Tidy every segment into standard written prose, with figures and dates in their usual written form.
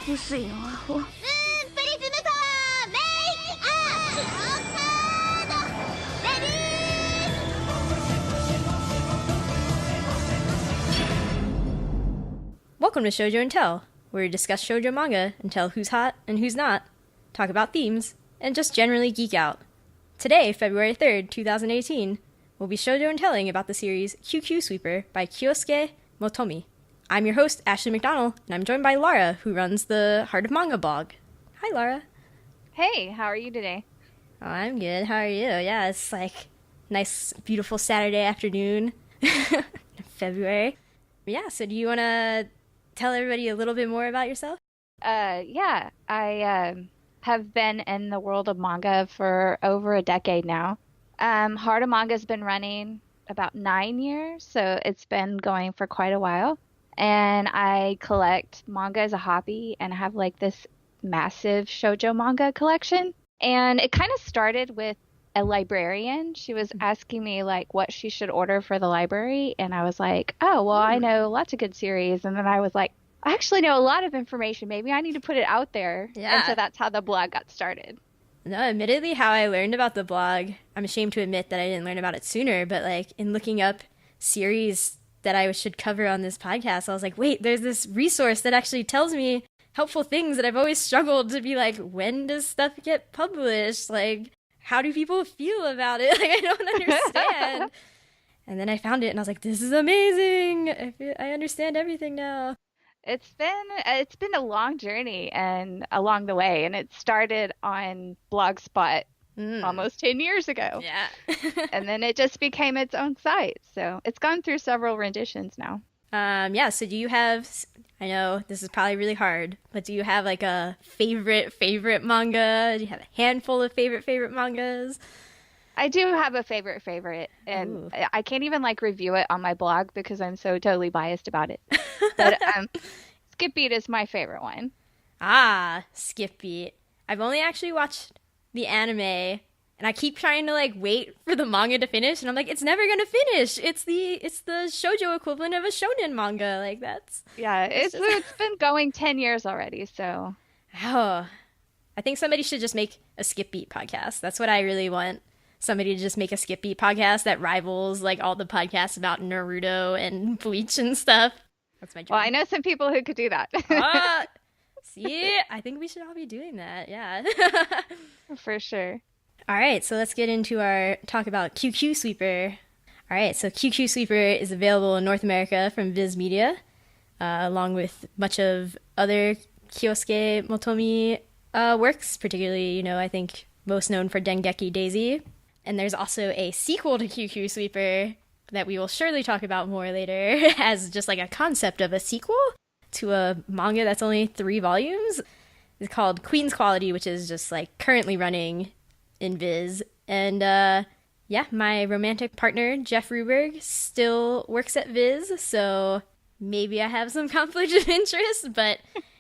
薄いのアホ。プリズムパワーメイクアップオーカードレディー。 Welcome to Shojo and Tell, where we discuss shoujo manga and tell who's hot and who's not, talk about themes, and just generally geek out. Today, February 3rd, 2018, we'll be shoujo and telling about the series QQ Sweeper by Kyousuke Motomi. I'm your host, Ashley McDonald, and I'm joined by Laura, who runs the Heart of Manga blog. Hi, Laura. Hey, how are you today? Oh, I'm good. How are you? Yeah, it's like nice, beautiful Saturday afternoon, February. Yeah, so do you want to tell everybody a little bit more about yourself? Yeah, I have been in the world of manga for over a decade now. Heart of Manga has been running about 9 years, so it's been going for quite a while. And I collect manga as a hobby, and I have like this massive shoujo manga collection. And it kind of started with a librarian. She was asking me like what she should order for the library, and I was like, oh, well, I know lots of good series. And then I was like, I actually know a lot of information. Maybe I need to put it out there. Yeah. And so that's how the blog got started. No, admittedly, how I learned about the blog, I'm ashamed to admit that I didn't learn about it sooner, but like in looking up series that I should cover on this podcast, I was like, wait, there's this resource that actually tells me helpful things that I've always struggled to be like, when does stuff get published? Like, how do people feel about it? Like, I don't understand. And then I found it and I was like, this is amazing. I understand everything now. It's been a long journey and along the way, and it started on Blogspot almost 10 years ago. Yeah. And then it just became its own site. So it's gone through several renditions now. Yeah, so do you have, I know this is probably really hard, but do you have like a favorite manga? Do you have a handful of favorite mangas? I do have a favorite, and Ooh. I can't even like review it on my blog because I'm so totally biased about it. But Skip Beat is my favorite one. Ah, Skip Beat. I've only actually watched the anime, and I keep trying to like wait for the manga to finish, and I'm like, it's never gonna finish. It's the shoujo equivalent of a shonen manga. Like that's it's been going 10 years already. So I think somebody should just make a Skip Beat podcast. That's what I really want. Somebody to just make a Skip Beat podcast that rivals like all the podcasts about Naruto and Bleach and stuff. That's my dream. Well, I know some people who could do that. See, I think we should all be doing that. Yeah. For sure. All right, so let's get into our talk about QQ Sweeper. All right, so QQ Sweeper is available in North America from Viz Media, along with much of other Kyousuke Motomi works, particularly, I think most known for Dengeki Daisy. And there's also a sequel to QQ Sweeper that we will surely talk about more later as just like a concept of a sequel to a manga that's only 3 volumes. It's called Queen's Quality, which is just like currently running in Viz. And my romantic partner, Jeff Ruberg, still works at Viz, so maybe I have some conflict of interest, but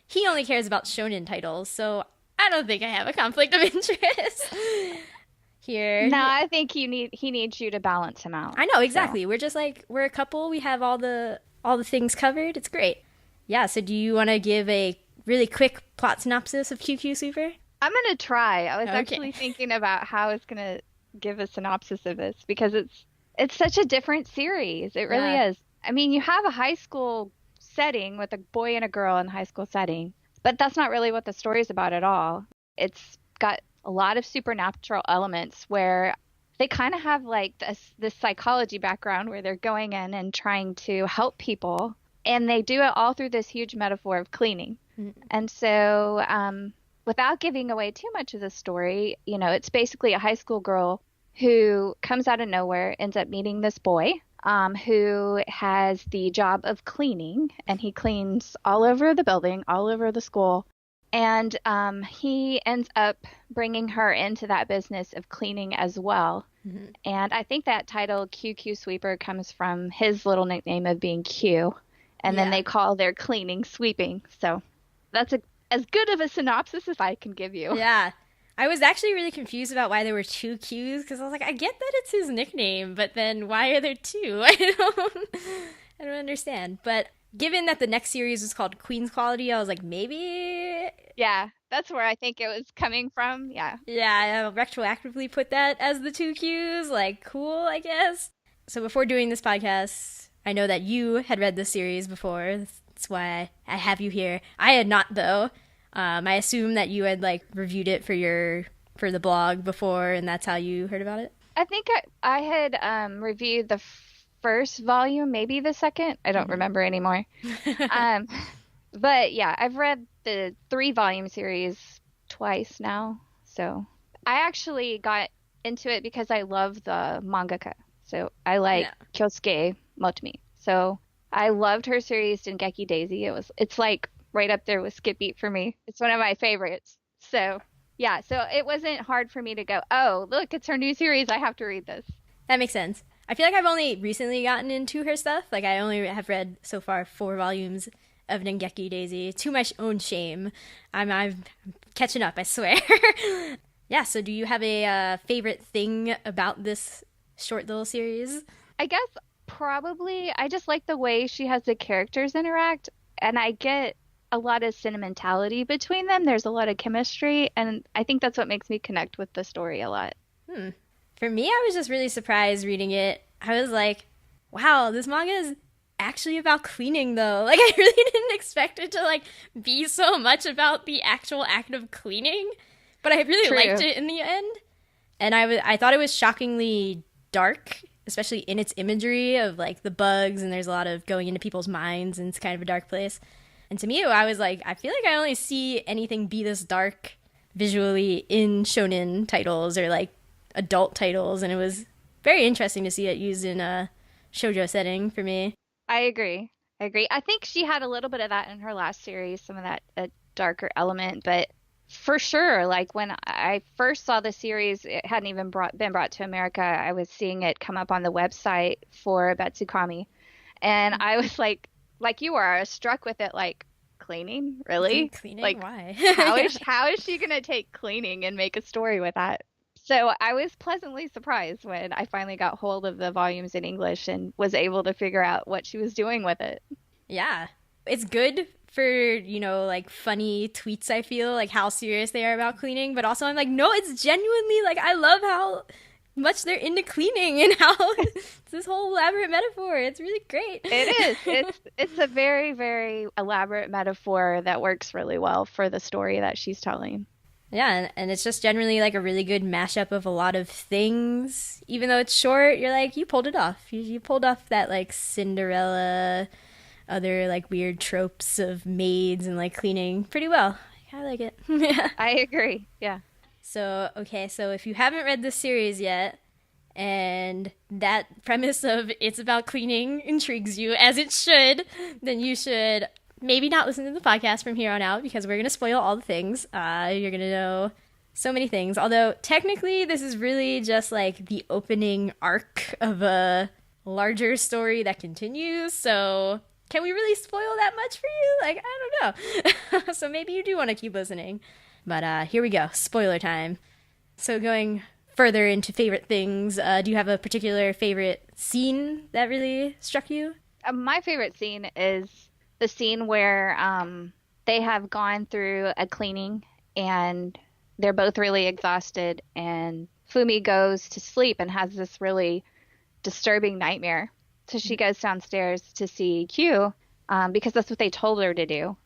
he only cares about shonen titles, so I don't think I have a conflict of interest here. No, I think he needs you to balance him out. I know, exactly. So. We're just like, we're a couple. We have all the things covered. It's great. Yeah, so do you want to give a really quick plot synopsis of QQ Sweeper? I'm going to try. I was actually thinking about how I was going to give a synopsis of this because it's such a different series. It really is. I mean, you have a high school setting with a boy and a girl in a high school setting. But that's not really what the story's about at all. It's got a lot of supernatural elements where they kind of have like this psychology background where they're going in and trying to help people. And they do it all through this huge metaphor of cleaning. Mm-hmm. And so without giving away too much of the story, it's basically a high school girl who comes out of nowhere, ends up meeting this boy. Who has the job of cleaning, and he cleans all over the building, all over the school. And he ends up bringing her into that business of cleaning as well. Mm-hmm. And I think that title, QQ Sweeper, comes from his little nickname of being Q. And then they call their cleaning sweeping. So that's as good of a synopsis as I can give you. Yeah. I was actually really confused about why there were 2 Qs, because I was like, I get that it's his nickname, but then why are there 2? I don't understand. But given that the next series was called Queen's Quality, I was like, maybe. Yeah, that's where I think it was coming from. Yeah. Yeah, I'll retroactively put that as the 2Qs. Like, cool, I guess. So before doing this podcast, I know that you had read this series before. That's why I have you here. I had not, though. I assume that you had like reviewed it for the blog before, and that's how you heard about it. I think I had reviewed the first volume, maybe the second. I don't remember anymore. But yeah, I've read the 3-volume series twice now. So I actually got into it because I love the mangaka. So I like Kyousuke Motomi. So I loved her series Dengeki Daisy. It's like right up there with Skip Beat for me. It's one of my favorites. So yeah, so it wasn't hard for me to go, oh, look, it's her new series. I have to read this. That makes sense. I feel like I've only recently gotten into her stuff. Like, I only have read so far 4 volumes of Dengeki Daisy, to my own shame. I'm catching up, I swear. Yeah, so do you have a favorite thing about this short little series? I guess probably I just like the way she has the characters interact, and I get a lot of sentimentality between them. There's a lot of chemistry, and I think that's what makes me connect with the story a lot. For me, I was just really surprised reading it. I was like, wow, this manga is actually about cleaning, though. Like, I really didn't expect it to, like, be so much about the actual act of cleaning. But I really liked it in the end. And I thought it was shockingly dark, especially in its imagery of, like, the bugs, and there's a lot of going into people's minds, and it's kind of a dark place. And to me, I was like, I feel like I only see anything be this dark visually in shonen titles or, like, adult titles, and it was very interesting to see it used in a shoujo setting for me. I agree. I think she had a little bit of that in her last series, some of that darker element, but for sure, like when I first saw the series, it hadn't even been brought to America. I was seeing it come up on the website for Betsukami, and I was like you were, I was struck with it, like, cleaning? Really? Cleaning? Like, why? how is she going to take cleaning and make a story with that? So I was pleasantly surprised when I finally got hold of the volumes in English and was able to figure out what she was doing with it. Yeah. It's good for, you know, like, funny tweets, I feel, like, how serious they are about cleaning. But also I'm like, no, it's genuinely, like, I love how much they're into cleaning and how it's this whole elaborate metaphor. It's really great. It is. It's a very, very elaborate metaphor that works really well for the story that she's telling. Yeah, and it's just generally, like, a really good mashup of a lot of things. Even though it's short, you're like, you pulled it off. You pulled off that, like, Cinderella, other, like, weird tropes of maids and, like, cleaning pretty well. I like it. I agree, yeah. So, okay, so if you haven't read this series yet, and that premise of it's about cleaning intrigues you, as it should, then you should maybe not listen to the podcast from here on out, because we're going to spoil all the things. You're going to know so many things. Although, technically, this is really just, like, the opening arc of a larger story that continues. So, can we really spoil that much for you? Like, I don't know. So maybe you do want to keep listening. But here we go. Spoiler time. So going further into favorite things, do you have a particular favorite scene that really struck you? My favorite scene is the scene where they have gone through a cleaning and they're both really exhausted, and Fumi goes to sleep and has this really disturbing nightmare. So she goes downstairs to see Kyu because that's what they told her to do.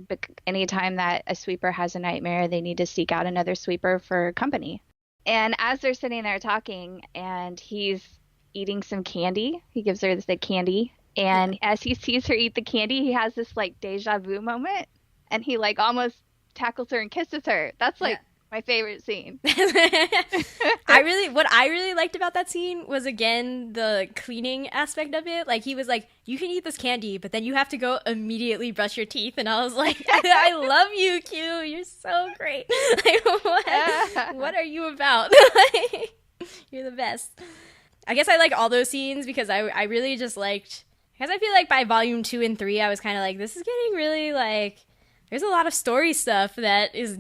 But anytime that a sweeper has a nightmare, they need to seek out another sweeper for company. And as they're sitting there talking, and he's eating some candy, he gives her the candy. And as he sees her eat the candy, he has this, like, deja vu moment. And he, like, almost tackles her and kisses her. That's, like, my favorite scene. What I really liked about that scene was, again, the cleaning aspect of it. Like, he was like, you can eat this candy, but then you have to go immediately brush your teeth. And I was like, I love you, Q. You're so great. Like, what are you about? Like, you're the best. I guess I like all those scenes because I really just liked, because I feel like by volume 2 and 3, I was kind of like, this is getting really, like, there's a lot of story stuff that is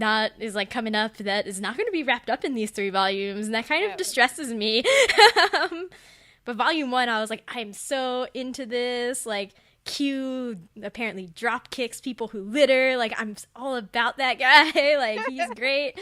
like coming up that is not going to be wrapped up in these 3 volumes, and that kind of distresses me. But volume 1, I was like, I'm so into this. Like, Q apparently drop kicks people who litter. Like, I'm all about that guy. Like, he's great.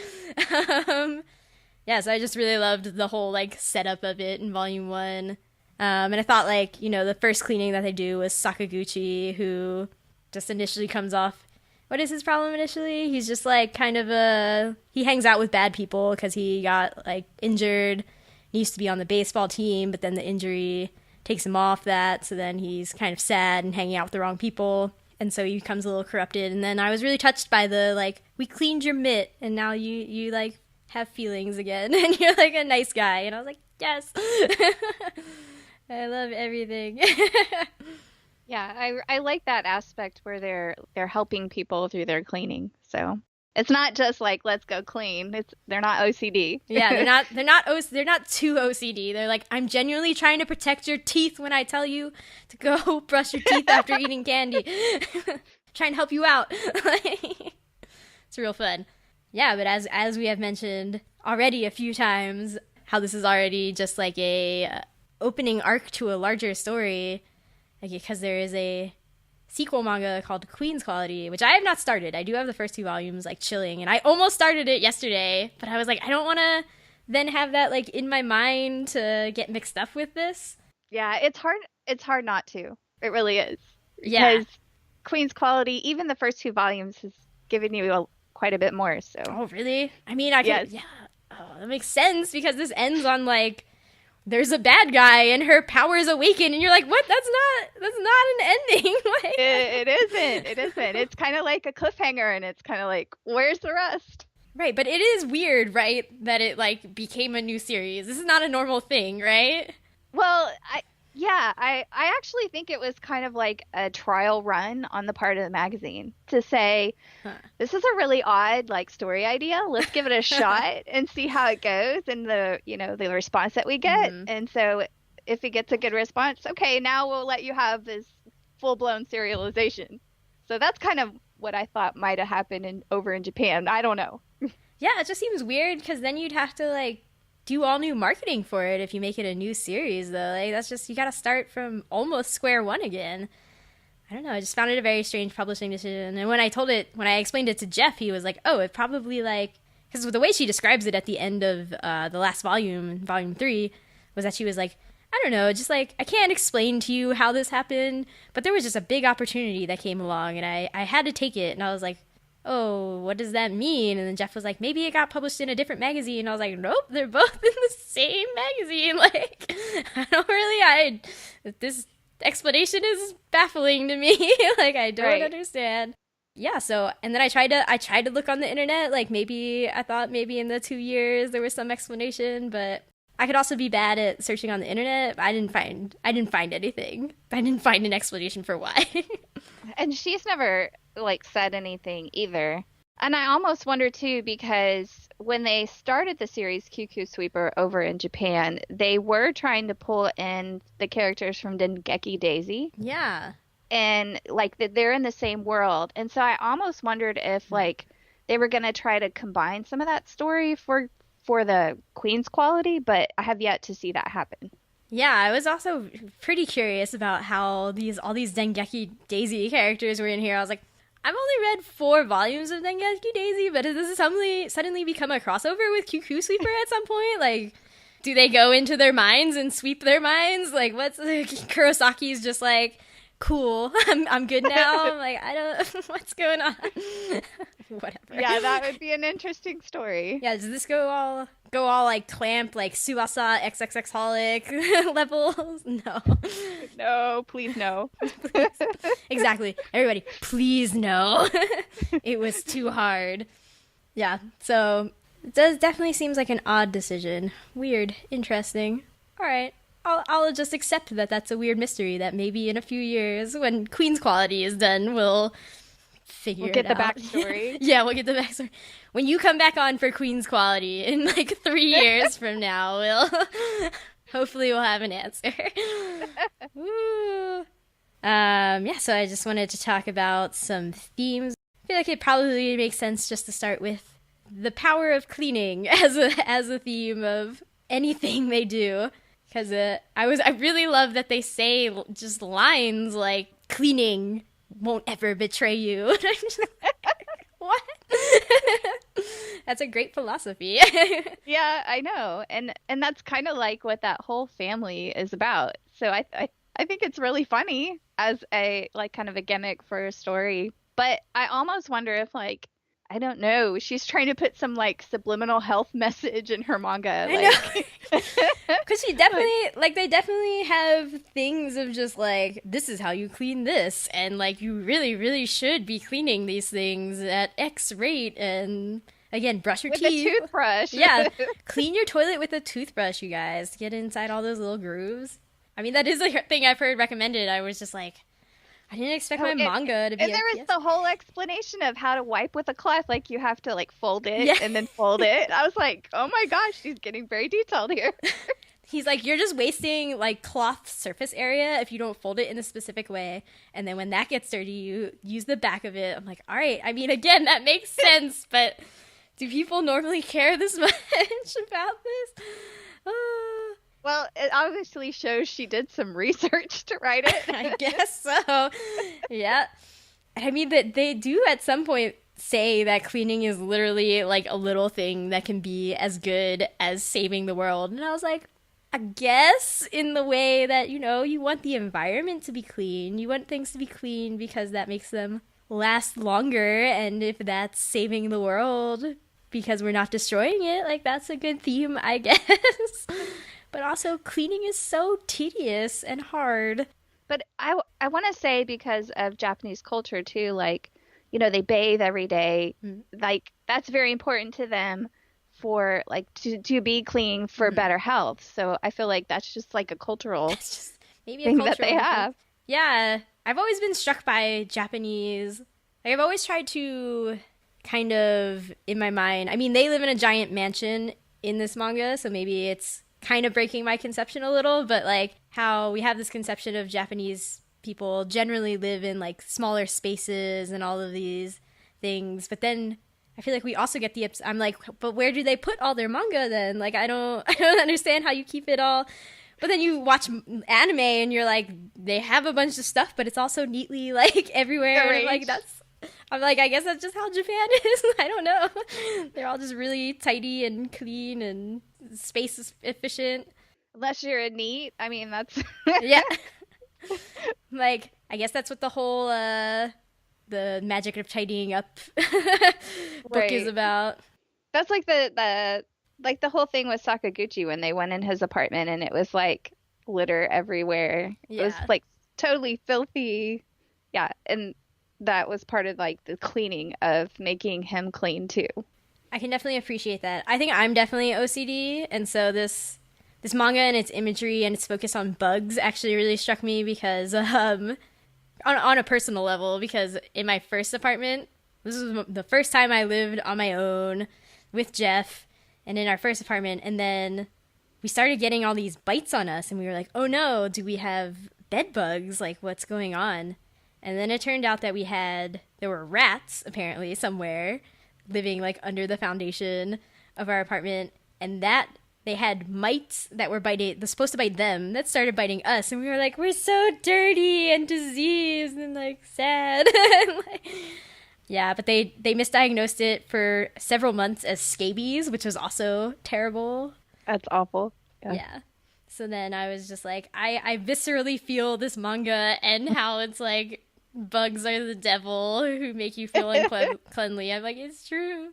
Yeah, so I just really loved the whole, like, setup of it in Volume 1. And I thought, like, you know, the first cleaning that they do was Sakaguchi, who just initially comes off. What is his problem initially? He's just, like, kind of he hangs out with bad people because he got, like, injured. He used to be on the baseball team, but then the injury takes him off that, so then he's kind of sad and hanging out with the wrong people. And so he becomes a little corrupted. And then I was really touched by the, like, we cleaned your mitt, and now you like, have feelings again, and you're, like, a nice guy. And I was like, yes! I love everything. Yeah, I like that aspect where they're helping people through their cleaning. So it's not just like, let's go clean. They're not OCD. Yeah, they're not too OCD. They're like, I'm genuinely trying to protect your teeth when I tell you to go brush your teeth after eating candy. Trying to help you out. It's real fun. Yeah, but as we have mentioned already a few times, how this is already just like a opening arc to a larger story. Like, because there is a sequel manga called Queen's Quality, which I have not started. I do have the first 2 volumes, like, chilling, and I almost started it yesterday, but I was like, I don't want to then have that, like, in my mind to get mixed up with this. Yeah, it's hard not to. It really is. Yeah. Because Queen's Quality, even the first 2 volumes, has given you quite a bit more, so. Oh, really? I mean, I can, yeah. Oh, that makes sense, because this ends on, like, there's a bad guy and her powers awaken, and you're like, what? That's not an ending. Like, it isn't. It's kind of like a cliffhanger, and it's kind of like, where's the rest? Right, but it is weird, right, that it, like, became a new series. This is not a normal thing, right? Well, I actually think it was kind of like a trial run on the part of the magazine to say, this is a really odd, like, story idea. Let's give it a shot and see how it goes and the response that we get. Mm-hmm. And so if it gets a good response, okay, now we'll let you have this full-blown serialization. So that's kind of what I thought might have happened over in Japan. I don't know. Yeah, it just seems weird because then you'd have to, like, do all new marketing for it if you make it a new series, though. Like, that's just, you gotta start from almost square one again. I don't know, I just found it a very strange publishing decision. And when I explained it to Jeff, he was like, oh, it probably, like, because the way she describes it at the end of the last volume, Volume 3, was that she was like, I don't know, just like, I can't explain to you how this happened, but there was just a big opportunity that came along, and I had to take it, and I was like, oh, what does that mean? And then Jeff was like, maybe it got published in a different magazine. And I was like, nope, they're both in the same magazine. Like, this explanation is baffling to me. Like, I don't understand. Yeah, so, and then I tried to look on the internet, like, I thought maybe in the 2 years there was some explanation, but I could also be bad at searching on the internet. I didn't find anything. I didn't find an explanation for why. And she's never, like, said anything either. And I almost wonder, too, because when they started the series QQ Sweeper over in Japan, they were trying to pull in the characters from Dengeki Daisy. Yeah. And, like, they're in the same world. And so I almost wondered if, like, they were going to try to combine some of that story for the Queen's Quality, but I have yet to see that happen. Yeah, I was also pretty curious about how all these Dengeki Daisy characters were in here. I was like, I've only read 4 volumes of Dengeki Daisy, but does this suddenly become a crossover with QQ Sweeper at some point? Like, do they go into their minds and sweep their minds? Like, Kurosaki's just like, cool, I'm good now. I'm like, I don't, what's going on? Whatever. Yeah, that would be an interesting story. Yeah, does this go all like Clamp, like Tsubasa XXX-holic levels? No. No, please no. Please. Exactly. Everybody, please no. It was too hard. Yeah, so it definitely seems like an odd decision. Weird. Interesting. All right. I'll just accept that that's a weird mystery that maybe in a few years when Queen's Quality is done, we'll get the backstory. Yeah, we'll get the backstory. When you come back on for Queen's Quality in like 3 years from now, hopefully we'll have an answer. Woo. Yeah, so I just wanted to talk about some themes. I feel like it probably makes sense just to start with the power of cleaning as a theme of anything they do. Because I really love that they say just lines like, cleaning won't ever betray you. And I'm just like, what? That's a great philosophy. Yeah, I know. And that's kind of like what that whole family is about. So I think it's really funny as a like kind of a gimmick for a story. But I almost wonder if like I don't know, she's trying to put some like subliminal health message in her manga. Like because she definitely like they definitely have things of just like this is how you clean this, and like you really, really should be cleaning these things at X rate, and again, brush your with teeth. a toothbrush. Yeah, clean your toilet with a toothbrush, you guys. Get inside all those little grooves. I mean, that is a thing I've heard recommended. I was just like, I didn't expect my manga to be. And there was the whole explanation of how to wipe with a cloth. Like you have to like fold it and then fold it. I was like, oh my gosh, she's getting very detailed here. He's like, you're just wasting like cloth surface area if you don't fold it in a specific way. And then when that gets dirty, you use the back of it. I'm like, all right. I mean, again, that makes sense, but do people normally care this much about this? Well, it obviously shows she did some research to write it. I guess so. Yeah. I mean, that they do at some point say that cleaning is literally like a little thing that can be as good as saving the world. And I was like, I guess in the way that, you know, you want the environment to be clean. You want things to be clean because that makes them last longer. And if that's saving the world because we're not destroying it, like that's a good theme, I guess. But also, cleaning is so tedious and hard. But I want to say because of Japanese culture, too, like, you know, they bathe every day. Like, that's very important to them for, like, to be clean for better health. So I feel like that's just, like, a cultural thing that they have. Yeah. I've always been struck by Japanese. Like, I've always tried to kind of, in my mind, I mean, they live in a giant mansion in this manga, so maybe it's kind of breaking my conception a little, but like how we have this conception of Japanese people generally live in like smaller spaces and all of these things, but then I feel like we also get I'm like, but where do they put all their manga then? Like I don't understand how you keep it all. But then you watch anime and you're like, they have a bunch of stuff, but it's also neatly like everywhere. And I'm like, I guess that's just how Japan is. I don't know. They're all just really tidy and clean and space is efficient. Unless you're a NEET. I mean, that's... Yeah. Like, I guess that's what the whole, the magic of tidying up book is about. That's like the whole thing with Sakaguchi when they went in his apartment and it was like litter everywhere. Yeah. It was like totally filthy. Yeah. And that was part of like the cleaning of making him clean too. I can definitely appreciate that. I think I'm definitely OCD, and so this manga and its imagery and its focus on bugs actually really struck me because on a personal level, because in my first apartment, this was the first time I lived on my own with Jeff and in our first apartment, and then we started getting all these bites on us and we were like, oh no, do we have bed bugs? Like what's going on? And then it turned out that there were rats, apparently, somewhere, living, like, under the foundation of our apartment. And that, they had mites that were supposed to bite them, that started biting us. And we were like, we're so dirty and diseased and, like, sad. Yeah, but they misdiagnosed it for several months as scabies, which was also terrible. That's awful. Yeah. So then I was just like, I viscerally feel this manga and how it's like, bugs are the devil who make you feel uncleanly. I'm like, it's true.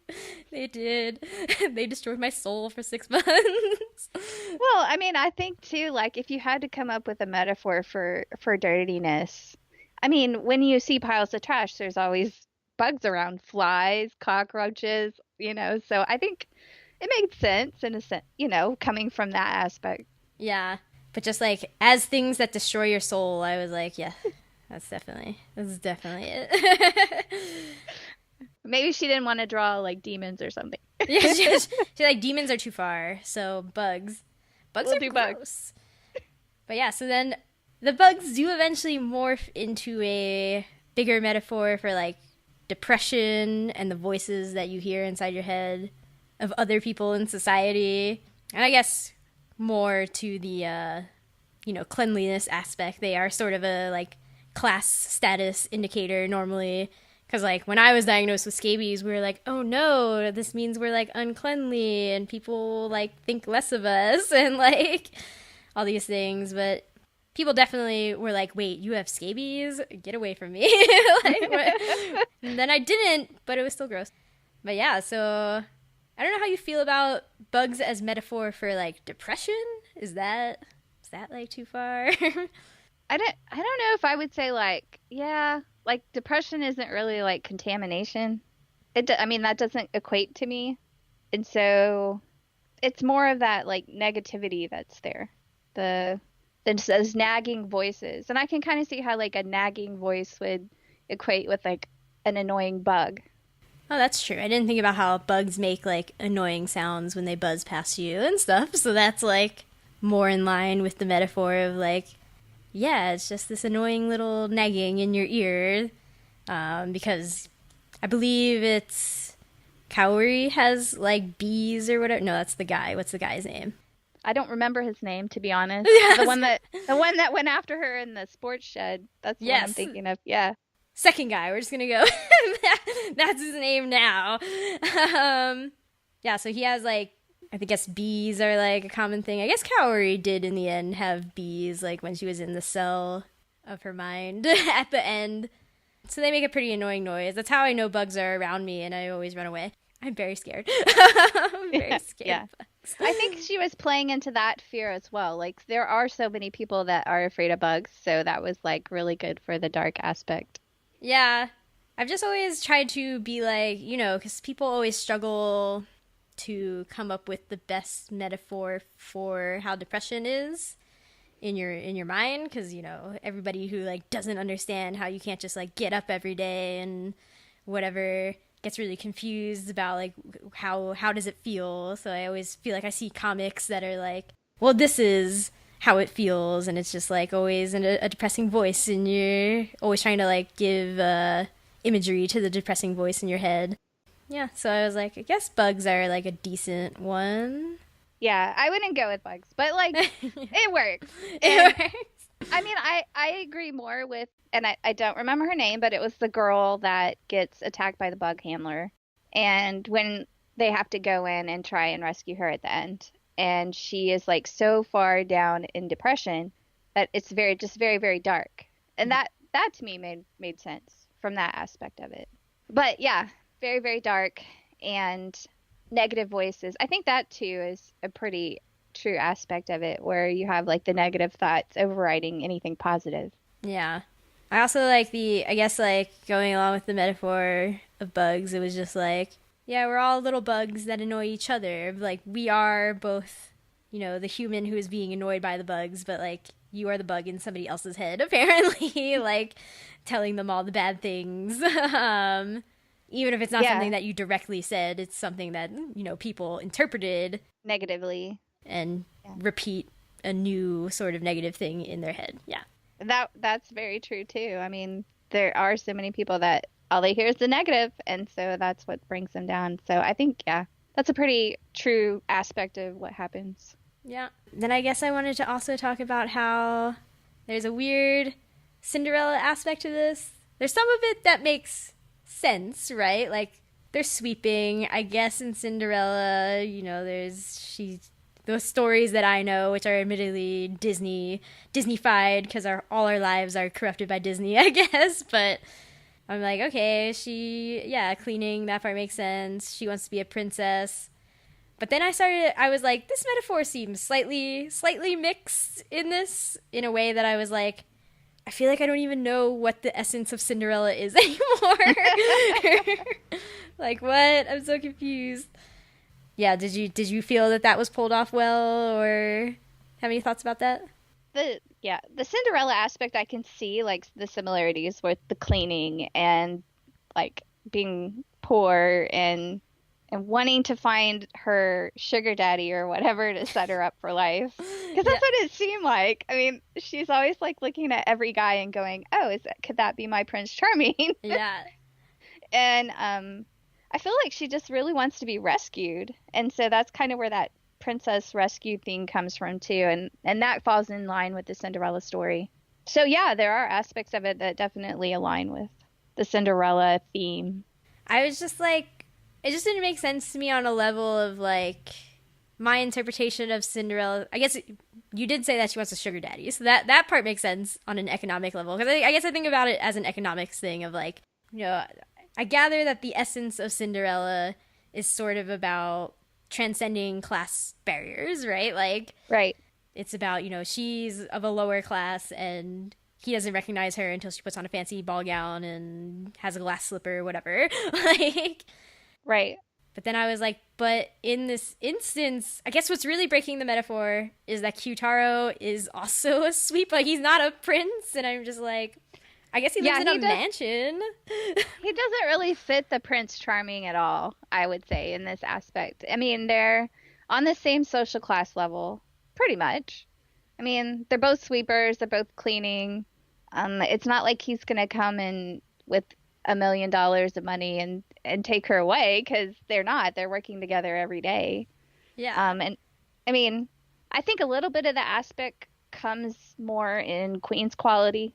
They did. They destroyed my soul for 6 months. Well, I mean, I think too, like if you had to come up with a metaphor for dirtiness, I mean, when you see piles of trash, there's always bugs around, flies, cockroaches, you know, so I think it made sense in a sense, you know, coming from that aspect. Yeah. But just like as things that destroy your soul, I was like, yeah. That's definitely it. Maybe she didn't want to draw like demons or something. Yeah, she's like, demons are too far, so bugs are gross. Bugs. But yeah, so then the bugs do eventually morph into a bigger metaphor for like depression and the voices that you hear inside your head of other people in society. And I guess more to the, cleanliness aspect. They are sort of a like class status indicator normally. Because, like, when I was diagnosed with scabies, we were like, oh no, this means we're, like, uncleanly and people, like, think less of us and, like, all these things. But people definitely were like, wait, you have scabies? Get away from me. And then I didn't, but it was still gross. But yeah, so I don't know how you feel about bugs as metaphor for, like, depression. Is that like, too far? I don't know if I would say, like, yeah, like, depression isn't really, like, contamination. I mean, that doesn't equate to me. And so it's more of that, like, negativity that's there. Those nagging voices. And I can kind of see how, like, a nagging voice would equate with, like, an annoying bug. Oh, that's true. I didn't think about how bugs make, like, annoying sounds when they buzz past you and stuff. So that's, like, more in line with the metaphor of, like, yeah, it's just this annoying little nagging in your ear. Because I believe it's Kaori has, like, bees or whatever. No, that's the guy. What's the guy's name? I don't remember his name, to be honest. Yes. The one that went after her in the sports shed. That's what I'm thinking of. Yeah. Second guy. We're just gonna go. That's his name now. Yeah. So he has, like, I guess bees are, like, a common thing. I guess Kaori did in the end have bees, like, when she was in the cell of her mind at the end. So they make a pretty annoying noise. That's how I know bugs are around me, and I always run away. I'm very scared. I'm very scared. Yeah. I think she was playing into that fear as well. Like, there are so many people that are afraid of bugs, so that was, like, really good for the dark aspect. Yeah. I've just always tried to be like, you know, because people always struggle to come up with the best metaphor for how depression is in your mind, because, you know, everybody who, like, doesn't understand how you can't just, like, get up every day and whatever gets really confused about, like, how does it feel. So I always feel like I see comics that are like, well, this is how it feels, and it's just, like, always in a depressing voice, and you're always trying to, like, give imagery to the depressing voice in your head. Yeah, so I was like, I guess bugs are, like, a decent one. Yeah, I wouldn't go with bugs, but, like, it works. It works. I mean, I agree more with, and I don't remember her name, but it was the girl that gets attacked by the bug handler. And when they have to go in and try and rescue her at the end, and she is, like, so far down in depression that it's very, very dark. And that to me made sense from that aspect of it. But yeah, very, very dark and negative voices. I think that too is a pretty true aspect of it, where you have, like, the negative thoughts overriding anything positive. Yeah. I also like I guess, like, going along with the metaphor of bugs, it was just like, yeah, we're all little bugs that annoy each other. Like, we are both, you know, the human who is being annoyed by the bugs, but, like, you are the bug in somebody else's head, apparently, like, telling them all the bad things. Even if it's not something that you directly said, it's something that, you know, people interpreted negatively and repeat a new sort of negative thing in their head. Yeah. That's very true too. I mean, there are so many people that all they hear is the negative, and so that's what brings them down. So I think, yeah, that's a pretty true aspect of what happens. Yeah. Then I guess I wanted to also talk about how there's a weird Cinderella aspect to this. There's some of it that makes sense, right? Like, they're sweeping. I guess in Cinderella, you know, those stories that I know, which are admittedly Disney-fied, because all our lives are corrupted by Disney, I guess. But I'm like, okay, cleaning, that part makes sense. She wants to be a princess. But then I was like, this metaphor seems slightly mixed in this, in a way that I was like, I feel like I don't even know what the essence of Cinderella is anymore. Like, what? I'm so confused. Yeah, did you feel that was pulled off well, or have any thoughts about that? The Cinderella aspect, I can see, like, the similarities with the cleaning and, like, being poor and wanting to find her sugar daddy or whatever to set her up for life. Because that's what it seemed like. I mean, she's always, like, looking at every guy and going, oh, could that be my Prince Charming? Yeah. And I feel like she just really wants to be rescued. And so that's kind of where that princess rescue thing comes from too. And that falls in line with the Cinderella story. So yeah, there are aspects of it that definitely align with the Cinderella theme. I was just like, it just didn't make sense to me on a level of like my interpretation of Cinderella. I guess you did say that she wants a sugar daddy, so that part makes sense on an economic level. Because I guess I think about it as an economics thing of like, I gather that the essence of Cinderella is sort of about transcending class barriers, right? Like, right. It's about, she's of a lower class and he doesn't recognize her until she puts on a fancy ball gown and has a glass slipper or whatever. Like, right. But then I was like, but in this instance, I guess what's really breaking the metaphor is that Kyutaro is also a sweep. Like, he's not a prince. And I'm just like, I guess he lives in a mansion. He doesn't really fit the Prince Charming at all, I would say, in this aspect. I mean, they're on the same social class level, pretty much. I mean, they're both sweepers. They're both cleaning. It's not like he's going to come in with $1 million of money and take her away, because they're not. They're working together every day. Yeah. And I mean, I think a little bit of the aspect comes more in Queen's quality,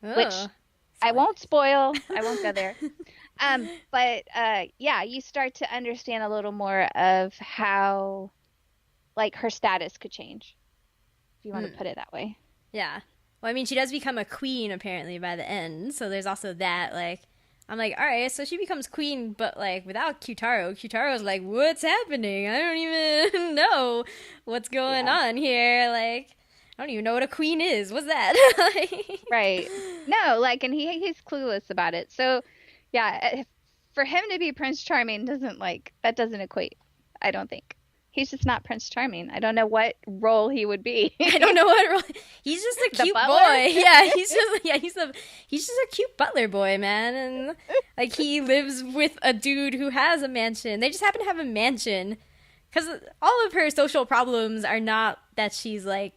which I won't spoil. I won't go there. But yeah, you start to understand a little more of how, like, her status could change, if you want to put it that way. Yeah. Well, I mean, she does become a queen apparently by the end, so there's also that. Like, I'm like, all right, so she becomes queen, but like without Kyutaro. Kyutaro's like, what's happening? I don't even know what's going on here. Like, I don't even know what a queen is. What's that? Right. No, like, and he's clueless about it. So, yeah, for him to be Prince Charming that doesn't equate, I don't think. He's just not Prince Charming. I don't know what role he would be. I don't know what role. He's just a cute boy. Yeah, he's just a cute butler boy, man. And like, he lives with a dude who has a mansion. They just happen to have a mansion. Because all of her social problems are not that she's like,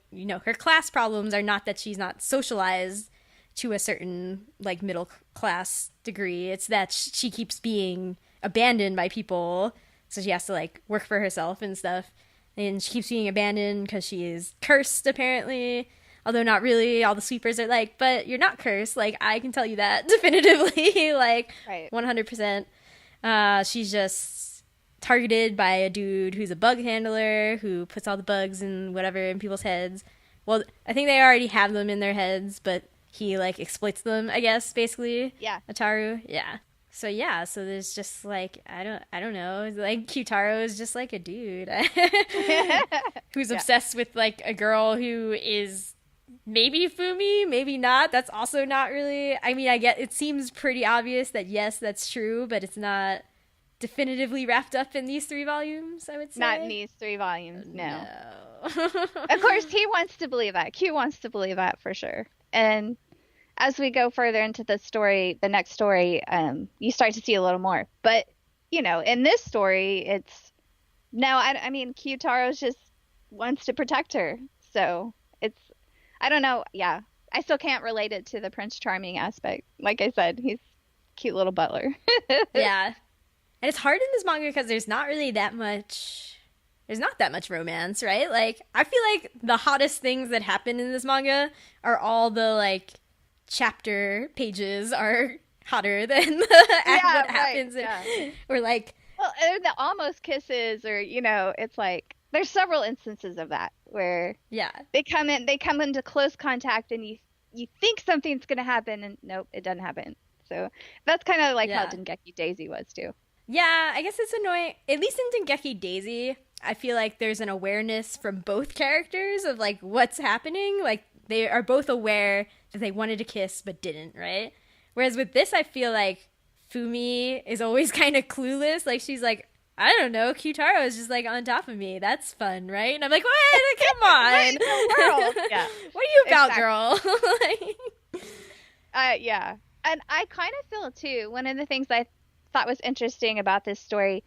her class problems are not that she's not socialized to a certain like middle class degree. It's that she keeps being abandoned by people. So she has to like work for herself and stuff. And she keeps being abandoned because she is cursed, apparently. Although not really. All the sweepers are like, but you're not cursed. Like, I can tell you that definitively. Like, right. 100%. She's just targeted by a dude who's a bug handler who puts all the bugs and whatever in people's heads. Well, I think they already have them in their heads, but he like exploits them, I guess, basically. Yeah. Ataru. Yeah. So there's just like, I don't know, like Kyutaro is just like a dude who's obsessed with like a girl who is maybe Fumi, maybe not. That's also not really, I mean, it seems pretty obvious that yes, that's true, but it's not definitively wrapped up in these 3 volumes, I would say. Not in these 3 volumes, no. Of course, he wants to believe that. Q wants to believe that for sure. And as we go further into the story, the next story, you start to see a little more. But, in this story, it's... No, I mean, Kyutaro just wants to protect her. So, it's... I don't know. Yeah. I still can't relate it to the Prince Charming aspect. Like I said, he's a cute little butler. Yeah. And it's hard in this manga because there's not really that much... There's not that much romance, right? Like, I feel like the hottest things that happen in this manga are all the, like... chapter pages are hotter than what happens or like, well, the almost kisses, or it's like there's several instances of that where they come into close contact and you think something's gonna happen and nope, it doesn't happen. So that's kind of like how Dengeki Daisy was too. Yeah, I guess it's annoying. At least in Dengeki Daisy, I feel like there's an awareness from both characters of like what's happening. Like, they are both aware that they wanted to kiss but didn't, right? Whereas with this, I feel like Fumi is always kind of clueless. Like, she's like, I don't know, Kyutaro is just like on top of me. That's fun, right? And I'm like, what? Come on. Yeah. What are you about, girl? Yeah. And I kind of feel too, one of the things I thought was interesting about this story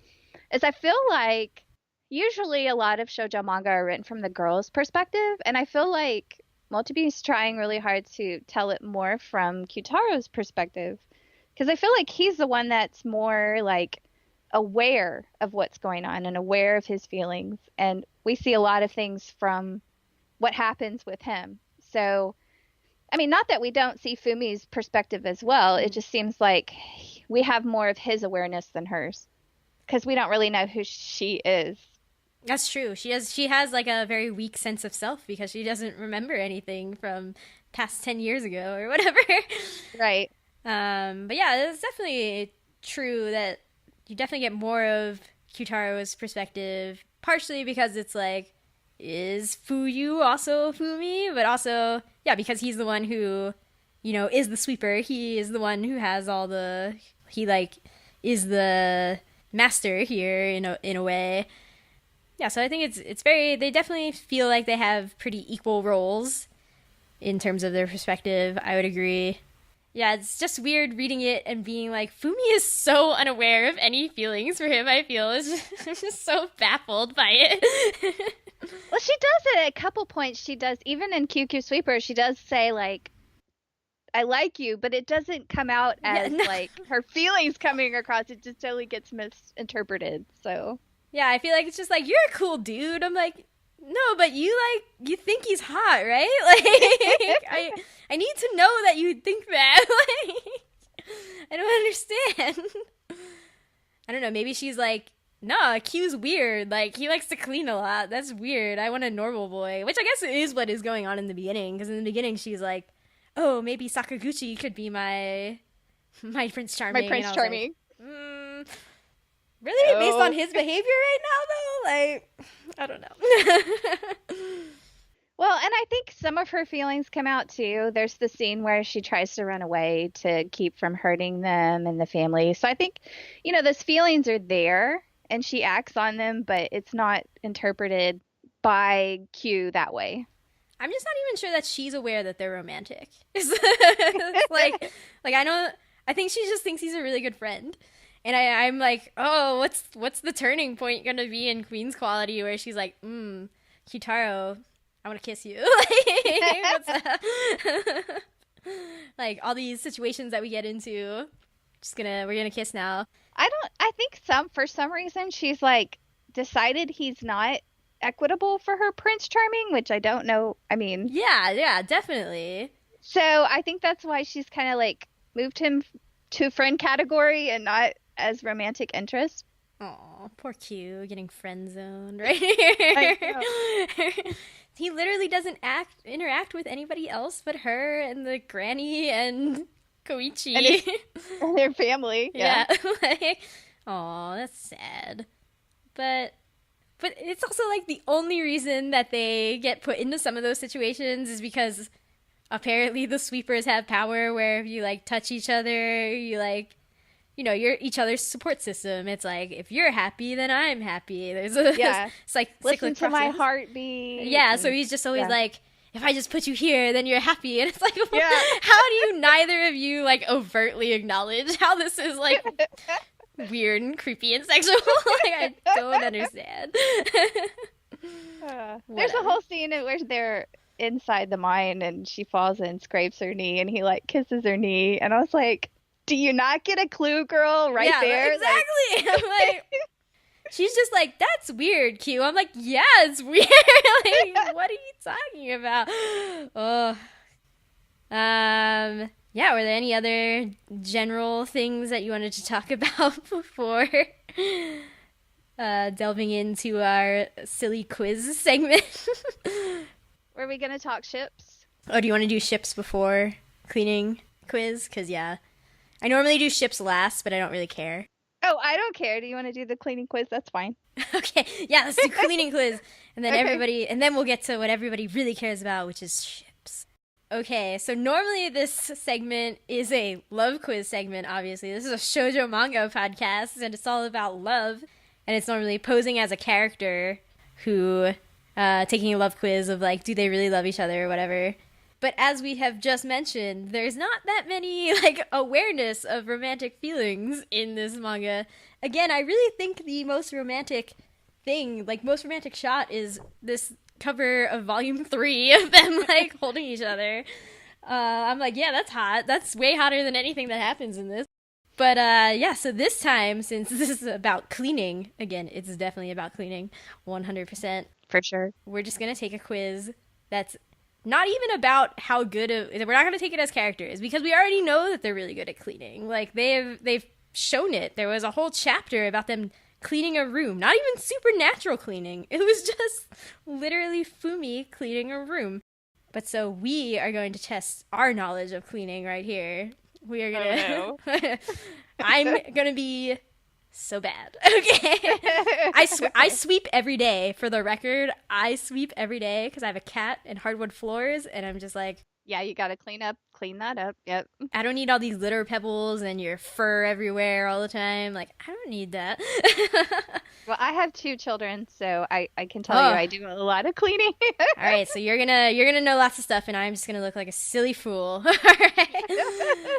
is I feel like usually a lot of shoujo manga are written from the girl's perspective. And I feel like Motomi is trying really hard to tell it more from Kyutaro's perspective, because I feel like he's the one that's more like aware of what's going on and aware of his feelings, and we see a lot of things from what happens with him. So I mean, not that we don't see Fumi's perspective as well. It just seems like we have more of his awareness than hers, because we don't really know who she is. That's true. She has like a very weak sense of self because she doesn't remember anything from past 10 years ago or whatever. Right. But yeah, it's definitely true that you definitely get more of Kyutaro's perspective, partially because it's like, is Fuyu also Fumi? But also, yeah, because he's the one who, you know, is the sweeper. He is the one who has all the, he like is the master here in a way. Yeah, so I think it's very, they definitely feel like they have pretty equal roles in terms of their perspective. I would agree. Yeah, it's just weird reading it and being like, Fumi is so unaware of any feelings for him, I feel. I'm just so baffled by it. Well, she does it at a couple points. She does, even in QQ Sweeper, she does say, like, I like you, but it doesn't come out as, like, her feelings coming across. It just totally gets misinterpreted, so... Yeah, I feel like it's just like, you're a cool dude. I'm like, no, but you think he's hot, right? Like, I need to know that you think that. Like, I don't understand. I don't know, maybe she's like, nah, Q's weird. Like, he likes to clean a lot. That's weird. I want a normal boy. Which I guess is what is going on in the beginning. Because in the beginning, she's like, oh, maybe Sakaguchi could be my Prince Charming. My Prince Charming. Like, really? Based on his behavior right now, though? Like, I don't know. Well, and I think some of her feelings come out, too. There's the scene where she tries to run away to keep from hurting them and the family. So I think, you know, those feelings are there, and she acts on them, but it's not interpreted by Q that way. I'm just not even sure that she's aware that they're romantic. It's like I think she just thinks he's a really good friend. And I'm like, oh, what's the turning point gonna be in Queen's Quality where she's like, Kyutaro, I want to kiss you. Like, what's up? Like, all these situations that we get into, we're gonna kiss now. I think for some reason she's like decided he's not equitable for her Prince Charming, which I don't know. I mean, yeah, definitely. So I think that's why she's kind of like moved him to friend category and not as romantic interest. Oh, poor Q getting friend zoned right here. He literally doesn't interact with anybody else but her and the granny and Koichi and their family. Yeah. Like, oh, that's sad. But it's also like the only reason that they get put into some of those situations is because apparently the sweepers have power where if you like touch each other, you like, you know, you're each other's support system. It's like, if you're happy, then I'm happy. There's a it's like listen to process. my heartbeat. Yeah, so he's just always like, if I just put you here, then you're happy. And it's like, how do you neither of you like overtly acknowledge how this is like weird and creepy and sexual? Like, I don't understand. There's a whole scene where they're inside the mine and she falls and scrapes her knee and he like kisses her knee and I was like, do you not get a clue, girl? Right there, exactly. Like... I'm like, she's just like, that's weird, Q. I'm like, yeah, it's weird. Like, what are you talking about? Oh, yeah. Were there any other general things that you wanted to talk about before delving into our silly quiz segment? Were we gonna talk ships? Oh, do you want to do ships before cleaning quiz? Because yeah, I normally do ships last, but I don't really care. Oh, I don't care. Do you want to do the cleaning quiz? That's fine. Okay, yeah, let's do cleaning quiz, and then and then we'll get to what everybody really cares about, which is ships. Okay, so normally this segment is a love quiz segment. Obviously, this is a Shojo manga podcast, and it's all about love. And it's normally posing as a character who taking a love quiz of like, do they really love each other or whatever. But as we have just mentioned, there's not that many like awareness of romantic feelings in this manga. Again, I really think the most romantic thing, like most romantic shot, is this cover of volume 3 of them like holding each other. I'm like, yeah, that's hot. That's way hotter than anything that happens in this. But yeah, so this time, since this is about cleaning, again, it's definitely about cleaning, 100%. For sure. We're just going to take a quiz that's not even about how good of, we're not going to take it as characters because we already know that they're really good at cleaning. Like they've shown it. There was a whole chapter about them cleaning a room, not even supernatural cleaning. It was just literally Fumi cleaning a room. But so we are going to test our knowledge of cleaning right here. We are going to, I'm going to be so bad. Okay. I sweep every day. For the record, I sweep every day because I have a cat and hardwood floors, and I'm just like, yeah, you got to clean that up. Yep. I don't need all these litter pebbles and your fur everywhere all the time. Like, I don't need that. Well, I have 2 children, so I can tell you I do a lot of cleaning. All right, so you're gonna know lots of stuff, and I'm just gonna look like a silly fool. All right.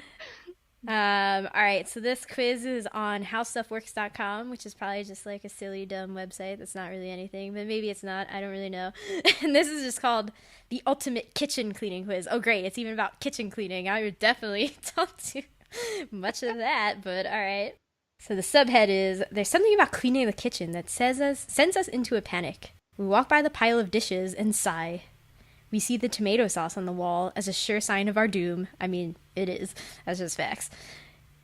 All right, so this quiz is on howstuffworks.com, which is probably just like a silly, dumb website that's not really anything, but maybe it's not. I don't really know. And this is just called the Ultimate Kitchen Cleaning Quiz. Oh, great, it's even about kitchen cleaning. I would definitely don't do much of that, but all right. So the subhead is, there's something about cleaning the kitchen that sends us into a panic. We walk by the pile of dishes and sigh. We see the tomato sauce on the wall as a sure sign of our doom. I mean, it is. That's just facts.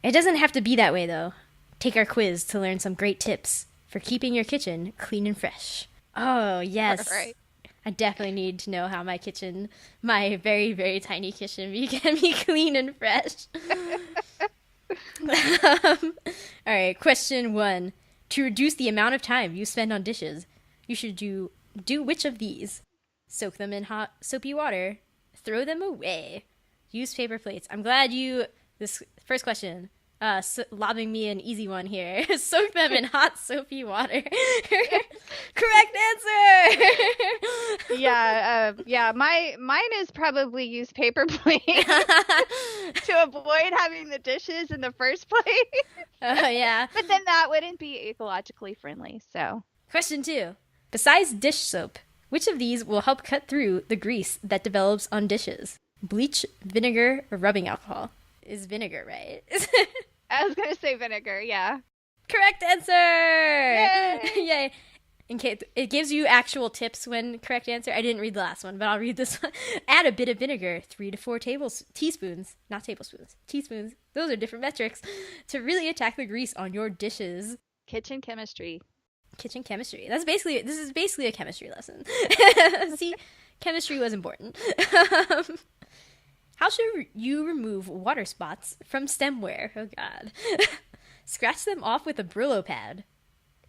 It doesn't have to be that way, though. Take our quiz to learn some great tips for keeping your kitchen clean and fresh. Oh, yes. All right. I definitely need to know how my kitchen, my very, very tiny kitchen, can be clean and fresh. All right, question 1. To reduce the amount of time you spend on dishes, you should do which of these? Soak them in hot, soapy water. Throw them away. Use paper plates. I'm glad this first question, lobbing me an easy one here. Soak them in hot, soapy water. Correct answer! Yeah, mine is probably use paper plates to avoid having the dishes in the first place. Oh, yeah. But then that wouldn't be ecologically friendly, so. Question 2. Besides dish soap, which of these will help cut through the grease that develops on dishes? Bleach, vinegar, or rubbing alcohol? Is vinegar right? I was going to say vinegar, yeah. Correct answer! Yay! Yay. In case it gives you actual tips when correct answer. I didn't read the last one, but I'll read this one. Add a bit of vinegar, 3 to 4 teaspoons, not tablespoons, teaspoons. Those are different metrics to really attack the grease on your dishes. Kitchen chemistry. Kitchen chemistry. This is basically a chemistry lesson. See, chemistry was important. How should you remove water spots from stemware? Oh, God. Scratch them off with a Brillo pad.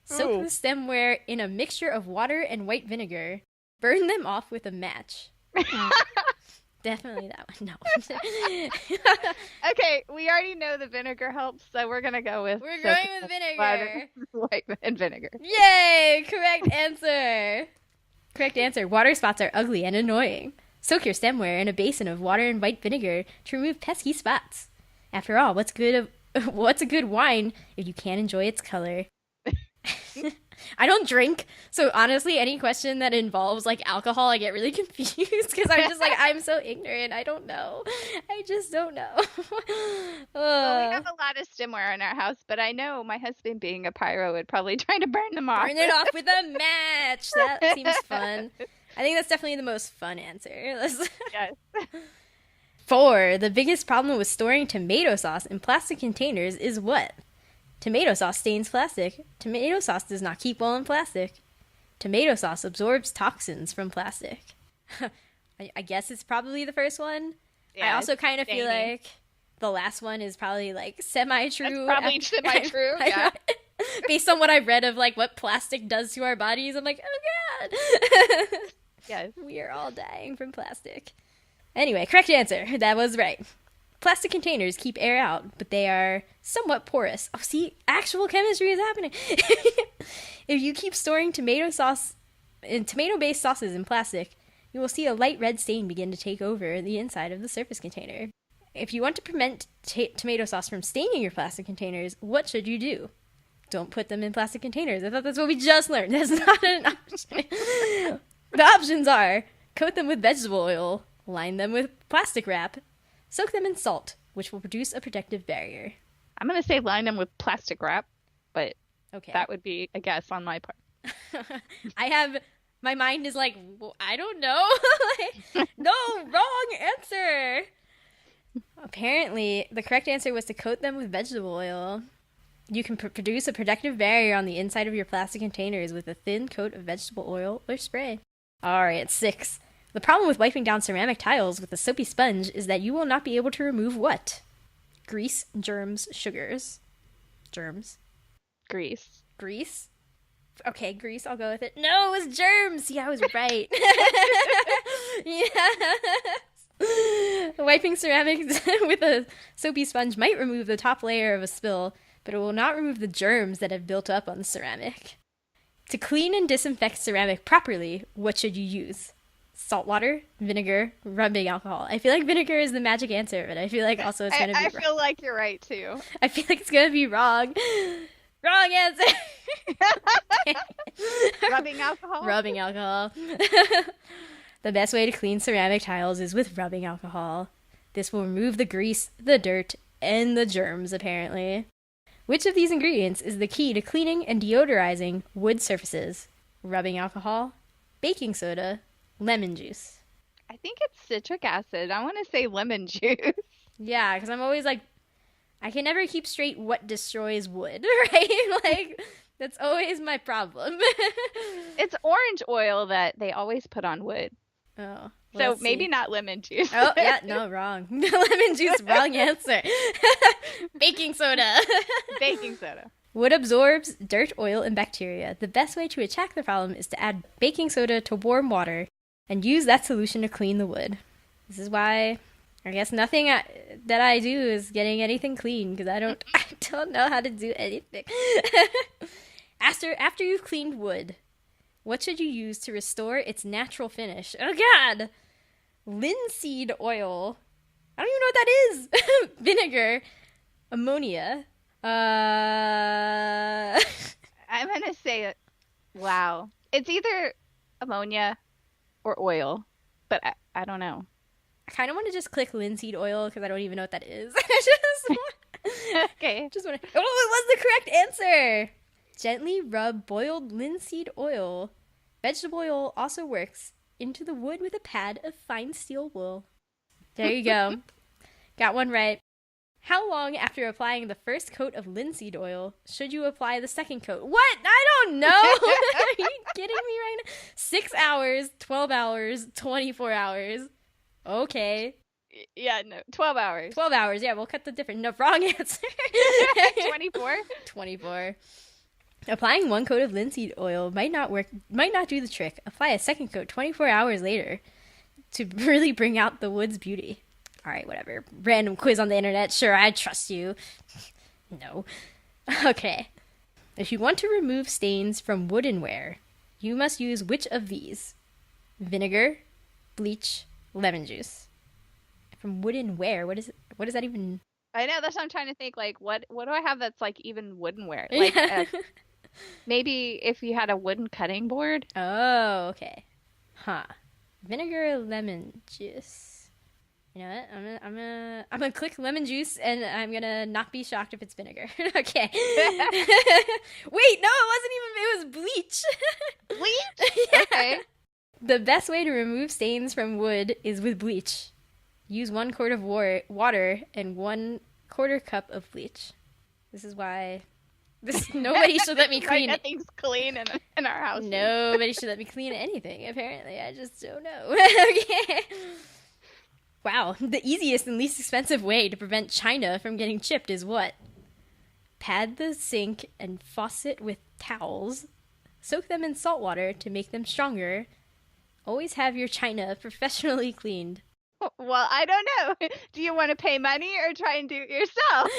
Soak the stemware in a mixture of water and white vinegar. Burn them off with a match. Definitely that one. No. Okay, we already know the vinegar helps, so we're gonna go with. We're going with vinegar. White and vinegar. Yay! Correct answer. Correct answer. Water spots are ugly and annoying. Soak your stemware in a basin of water and white vinegar to remove pesky spots. After all, what's a good wine if you can't enjoy its color? I don't drink, so honestly, any question that involves like alcohol, I get really confused because I'm just like, I'm so ignorant. I don't know. I just don't know. Well, we have a lot of stemware in our house, but I know my husband, being a pyro, would probably try to burn them off. Burn it off with a match. That seems fun. I think that's definitely the most fun answer. Yes. 4. The biggest problem with storing tomato sauce in plastic containers is what? Tomato sauce stains plastic. Tomato sauce does not keep well in plastic. Tomato sauce absorbs toxins from plastic. I guess it's probably the first one. Yeah, I also kind of feel like the last one is probably like semi-true. That's probably semi-true, yeah. Based on what I've read of like what plastic does to our bodies, I'm like, oh God. Yes. We are all dying from plastic. Anyway, correct answer. That was right. Plastic containers keep air out, but they are somewhat porous. Oh, see, actual chemistry is happening. If you keep storing tomato sauce and tomato-based sauces in plastic, you will see a light red stain begin to take over the inside of the surface container. If you want to prevent tomato sauce from staining your plastic containers, what should you do? Don't put them in plastic containers. I thought that's what we just learned. That's not an option. The options are coat them with vegetable oil, line them with plastic wrap, soak them in salt, which will produce a protective barrier. I'm going to say line them with plastic wrap, but okay, that would be a guess on my part. I have My mind is like, well, I don't know. Like, no, wrong answer. Apparently, the correct answer was to coat them with vegetable oil. You can produce a protective barrier on the inside of your plastic containers with a thin coat of vegetable oil or spray. Alright, 6. The problem with wiping down ceramic tiles with a soapy sponge is that you will not be able to remove what? Grease, germs, sugars. Germs. Grease. Grease? Okay, grease, I'll go with it. No, it was germs! See, I was right. Yes! Wiping ceramics with a soapy sponge might remove the top layer of a spill, but it will not remove the germs that have built up on the ceramic. To clean and disinfect ceramic properly, what should you use? Salt water, vinegar, rubbing alcohol. I feel like vinegar is the magic answer, but I feel like also it's going to be wrong. I feel like you're right, too. I feel like it's going to be wrong. Wrong answer! Rubbing alcohol? Rubbing alcohol. The best way to clean ceramic tiles is with rubbing alcohol. This will remove the grease, the dirt, and the germs, apparently. Which of these ingredients is the key to cleaning and deodorizing wood surfaces? Rubbing alcohol, baking soda, lemon juice. I think it's citric acid. I want to say lemon juice. Yeah, because I'm always like, I can never keep straight what destroys wood, right? Like, that's always my problem. It's orange oil that they always put on wood. Oh. So maybe not lemon juice. Oh, yeah, no, wrong. Lemon juice, wrong answer. Baking soda. Baking soda. Wood absorbs dirt, oil, and bacteria. The best way to attack the problem is to add baking soda to warm water and use that solution to clean the wood. This is why I guess nothing that I do is getting anything clean, because I don't know how to do anything. After you've cleaned wood, what should you use to restore its natural finish? Oh, God! Linseed oil. I don't even know what that is. Vinegar. Ammonia. I'm going to say, wow. It's either ammonia or oil, but I don't know. I kind of want to just click linseed oil because I don't even know what that is. Okay. Just want to. Oh, it was the correct answer! Gently rub boiled linseed oil. Vegetable oil also works into the wood with a pad of fine steel wool. There you go. Got one right. How long after applying the first coat of linseed oil should you apply the second coat? What? I don't know. Are you kidding me right now? 6 hours, 12 hours, 24 hours. Okay. Yeah, no, 12 hours. 12 hours, yeah, we'll cut the difference. No, wrong answer. 24? 24. Applying one coat of linseed oil might not do the trick. Apply a second coat 24 hours later to really bring out the wood's beauty. All right, whatever. Random quiz on the internet. Sure, I trust you. No. Okay. If you want to remove stains from woodenware, you must use which of these? Vinegar, bleach, lemon juice. From woodenware, what is that even? I know, that's what I'm trying to think. Like, what do I have that's like even woodenware? Like, maybe if you had a wooden cutting board. Oh, okay. Huh. Vinegar, lemon juice. You know what? I'm gonna click lemon juice, and I'm gonna not be shocked if it's vinegar. Okay. Wait, no, it wasn't even. It was bleach. Bleach? Yeah. Okay. The best way to remove stains from wood is with bleach. Use 1 quart of water and 1/4 cup of bleach. This is why nobody should let me clean. Nothing's clean in our house. Nobody should let me clean anything. Apparently, I just don't know. Okay. Wow, the easiest and least expensive way to prevent china from getting chipped is what? Pad the sink and faucet with towels. Soak them in salt water to make them stronger. Always have your china professionally cleaned. Well, I don't know. Do you want to pay money or try and do it yourself?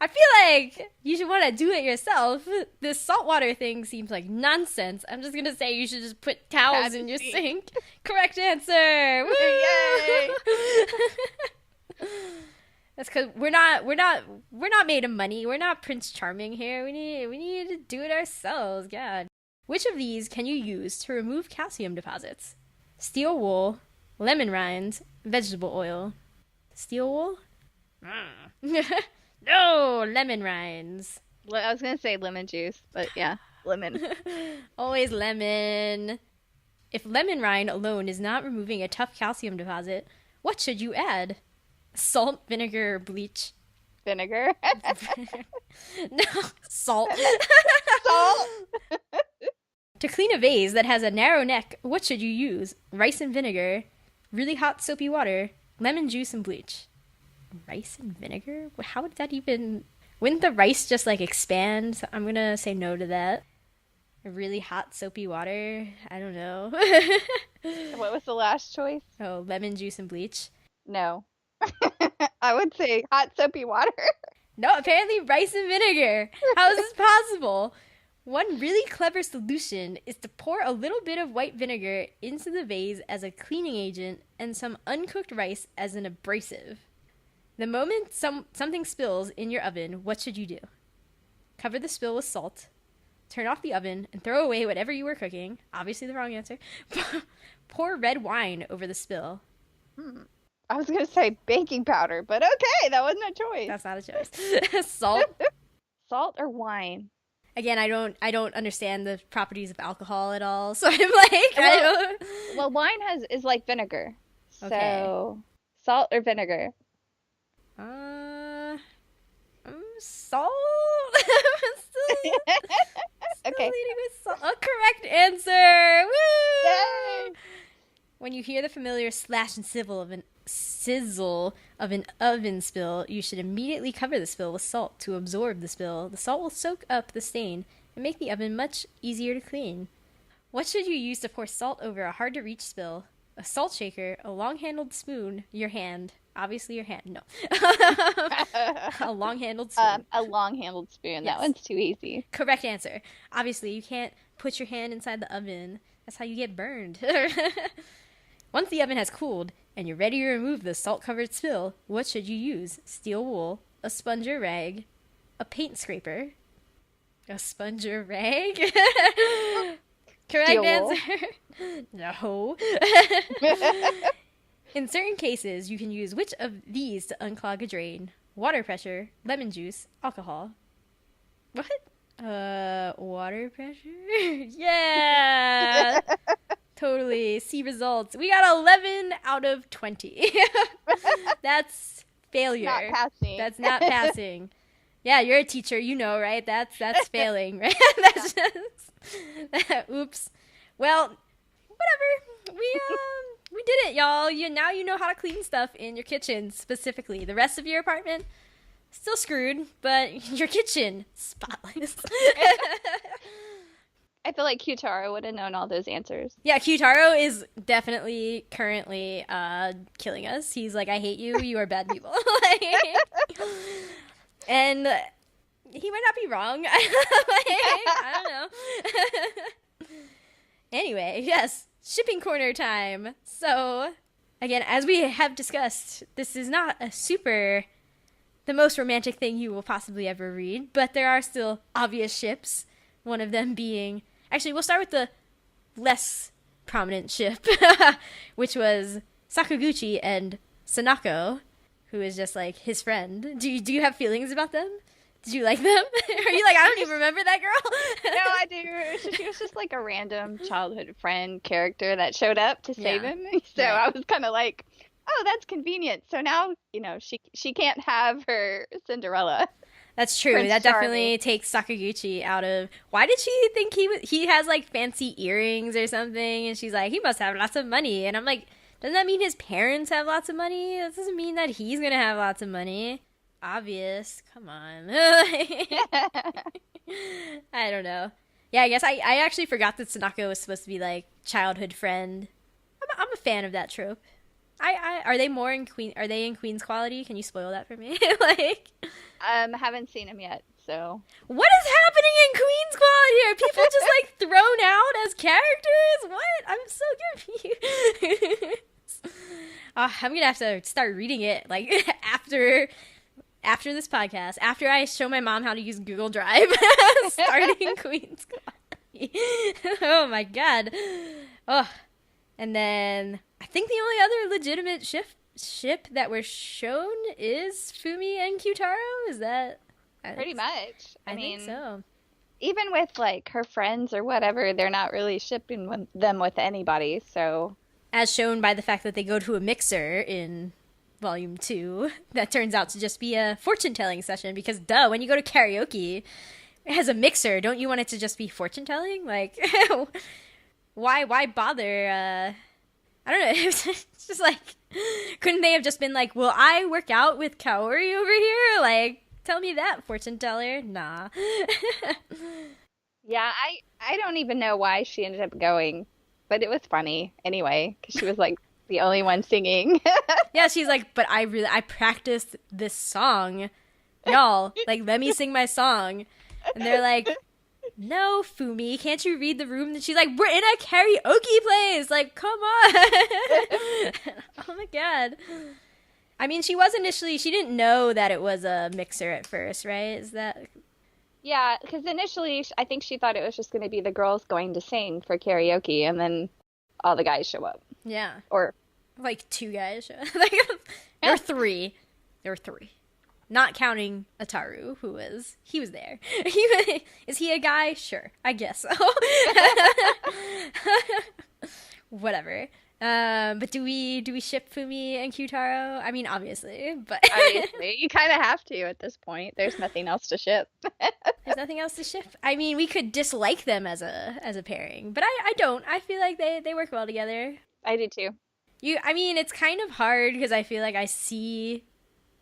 I feel like you should want to do it yourself. This saltwater thing seems like nonsense. I'm just going to say you should just put towels in your sink. Correct answer. Woo! Yay! That's because we're not made of money. We're not Prince Charming here. We need to do it ourselves. God. Which of these can you use to remove calcium deposits? Steel wool, lemon rinds, vegetable oil. Steel wool? No, lemon rinds. I was going to say lemon juice, but yeah. Lemon. Always lemon. If lemon rind alone is not removing a tough calcium deposit, what should you add? Salt, vinegar, or bleach? Vinegar. No, salt. Salt. To clean a vase that has a narrow neck, what should you use? Rice and vinegar, really hot soapy water, lemon juice, and bleach. Rice and vinegar? How would that even... Wouldn't the rice just, like, expand? So I'm gonna say no to that. Really hot soapy water? I don't know. What was the last choice? Oh, lemon juice and bleach? No. I would say hot soapy water. No, apparently rice and vinegar. How is this possible? One really clever solution is to pour a little bit of white vinegar into the vase as a cleaning agent and some uncooked rice as an abrasive. The moment something spills in your oven, what should you do? Cover the spill with salt, turn off the oven, and throw away whatever you were cooking. Obviously the wrong answer. Pour red wine over the spill. I was going to say baking powder, but okay, that wasn't a choice. That's not a choice. Salt. Salt or wine? Again, I don't understand the properties of alcohol at all, so I'm like, Well, wine is like vinegar. Okay. So, salt or vinegar? Salt. still Okay. leading with salt. A correct answer. Woo! Yay! When you hear the familiar slash and sizzle of an oven spill, you should immediately cover the spill with salt to absorb the spill. The salt will soak up the stain and make the oven much easier to clean. What should you use to pour salt over a hard-to-reach spill? A salt shaker, a long-handled spoon, your hand. Obviously your hand. No. A long-handled spoon. A long-handled spoon. Yes. That one's too easy. Correct answer. Obviously, you can't put your hand inside the oven. That's how you get burned. Once the oven has cooled and you're ready to remove the salt-covered spill, what should you use? Steel wool, a sponge or rag, a paint scraper, a sponge or rag? Correct Steel answer. No. In certain cases, you can use which of these to unclog a drain? Water pressure, lemon juice, alcohol. What? Water pressure? Yeah! Totally. See results. We got 11 out of 20. That's failure. Not passing. That's not passing. Yeah, you're a teacher, you know, right? That's failing, right? That's just... Oops. Well, whatever. We did it, y'all. Now you know how to clean stuff in your kitchen, specifically. The rest of your apartment, still screwed, but your kitchen, spotless. I feel like Kyutaro would have known all those answers. Yeah, Kyutaro is definitely currently killing us. He's like, I hate you. You are bad people. And he might not be wrong. I don't know. Anyway, yes, shipping corner time. So, again, as we have discussed, this is not the most romantic thing you will possibly ever read, but there are still obvious ships. One of them being... Actually, we'll start with the less prominent ship, which was Sakaguchi and Sunako, who is just, like, his friend. Do you have feelings about them? Did you like them? Are you like, I don't even remember that girl? No, I do. She was just, like, a random childhood friend character that showed up to save him. So I was kind of like, oh, that's convenient. So now, she can't have her Cinderella. That's true. Prince that Charming. Definitely takes Sakaguchi out of... Why did she think he has, like, fancy earrings or something? And she's like, he must have lots of money. And I'm like, doesn't that mean his parents have lots of money? That doesn't mean that he's going to have lots of money. Obvious. Come on. I don't know. Yeah, I guess I actually forgot that Sunako was supposed to be, like, childhood friend. I'm a fan of that trope. Are they more in Queen? Are they in Queen's Quality? Can you spoil that for me? Like, Haven't seen him yet, so. What is happening in Queen's Quality? Are people just like thrown out as characters? What? I'm so confused. I'm gonna have to start reading it like after this podcast. After I show my mom how to use Google Drive, starting Queen's Quality. Oh my god. Oh. And then I think the only other legitimate ship that were shown is Fumi and Kyutaro. Is that pretty much? I think so. even with like her friends or whatever, they're not really shipping them with anybody. So, as shown by the fact that they go to a mixer in Volume 2, that turns out to just be a fortune-telling session. Because, duh, when you go to karaoke, it has a mixer. Don't you want it to just be fortune-telling? Like, why bother? I don't know. It's just like, couldn't they have just been like, will I work out with Kaori over here? Like, tell me that, fortune teller. Nah. Yeah, I don't even know why she ended up going, but it was funny anyway, because she was like the only one singing. Yeah, she's like, but I practiced this song. Y'all, like, let me sing my song. And they're like, no, Fumi, can't you read the room? And she's like, we're in a karaoke place. Like, come on. Oh my god. I mean, she didn't know that it was a mixer at first, right? Is that... Yeah, because initially I think she thought it was just going to be the girls going to sing for karaoke, and then all the guys show up. Yeah. Or... like 2 guys show up. There were 3. There were 3. Not counting Ataru, he was there. Is he a guy? Sure, I guess so. Whatever. But do we ship Fumi and Kyutaro? I mean, obviously, but obviously, you kind of have to at this point. There's nothing else to ship. There's nothing else to ship. I mean, we could dislike them as a pairing, but I don't. I feel like they work well together. I do too. I mean, it's kind of hard because I feel like I see.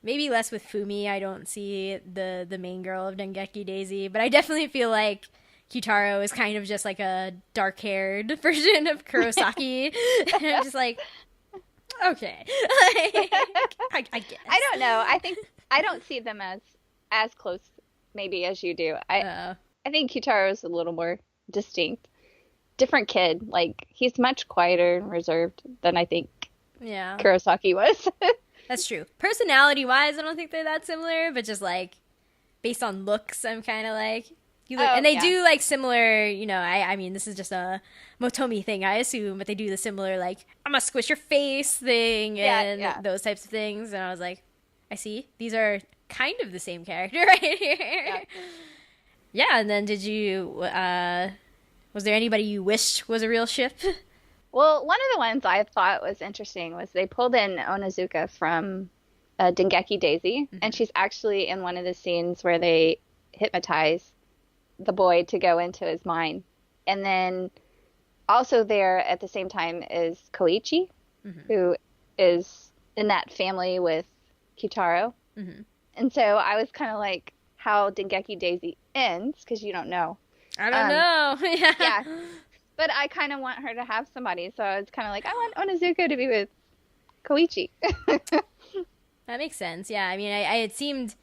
Maybe less with Fumi. I don't see the main girl of Dengeki Daisy, but I definitely feel like Kyutaro is kind of just like a dark-haired version of Kurosaki. And I'm just like, okay. I guess. I don't know. I don't see them as close maybe as you do. I think Kyutaro is a little more distinct. Different kid. Like, he's much quieter and reserved than I think Kurosaki was. That's true. Personality-wise, I don't think they're that similar, but just, like, based on looks, I'm kind of like... and they do, like, similar, I mean, this is just a Motomi thing, I assume, but they do the similar, like, I'm gonna squish your face thing and those types of things, and I was like, I see. These are kind of the same character right here. Yeah, and then did you... was there anybody you wished was a real ship? Well, one of the ones I thought was interesting was they pulled in Onizuka from Dengeki Daisy, and she's actually in one of the scenes where they hypnotize the boy to go into his mind. And then also there at the same time is Koichi, who is in that family with Kyutaro. And so I was kind of like, how Dengeki Daisy ends, because you don't know. I don't know. Yeah. But I kind of want her to have somebody, so I was kind of like, I want Onizuka to be with Koichi. That makes sense. Yeah, I mean, it seemed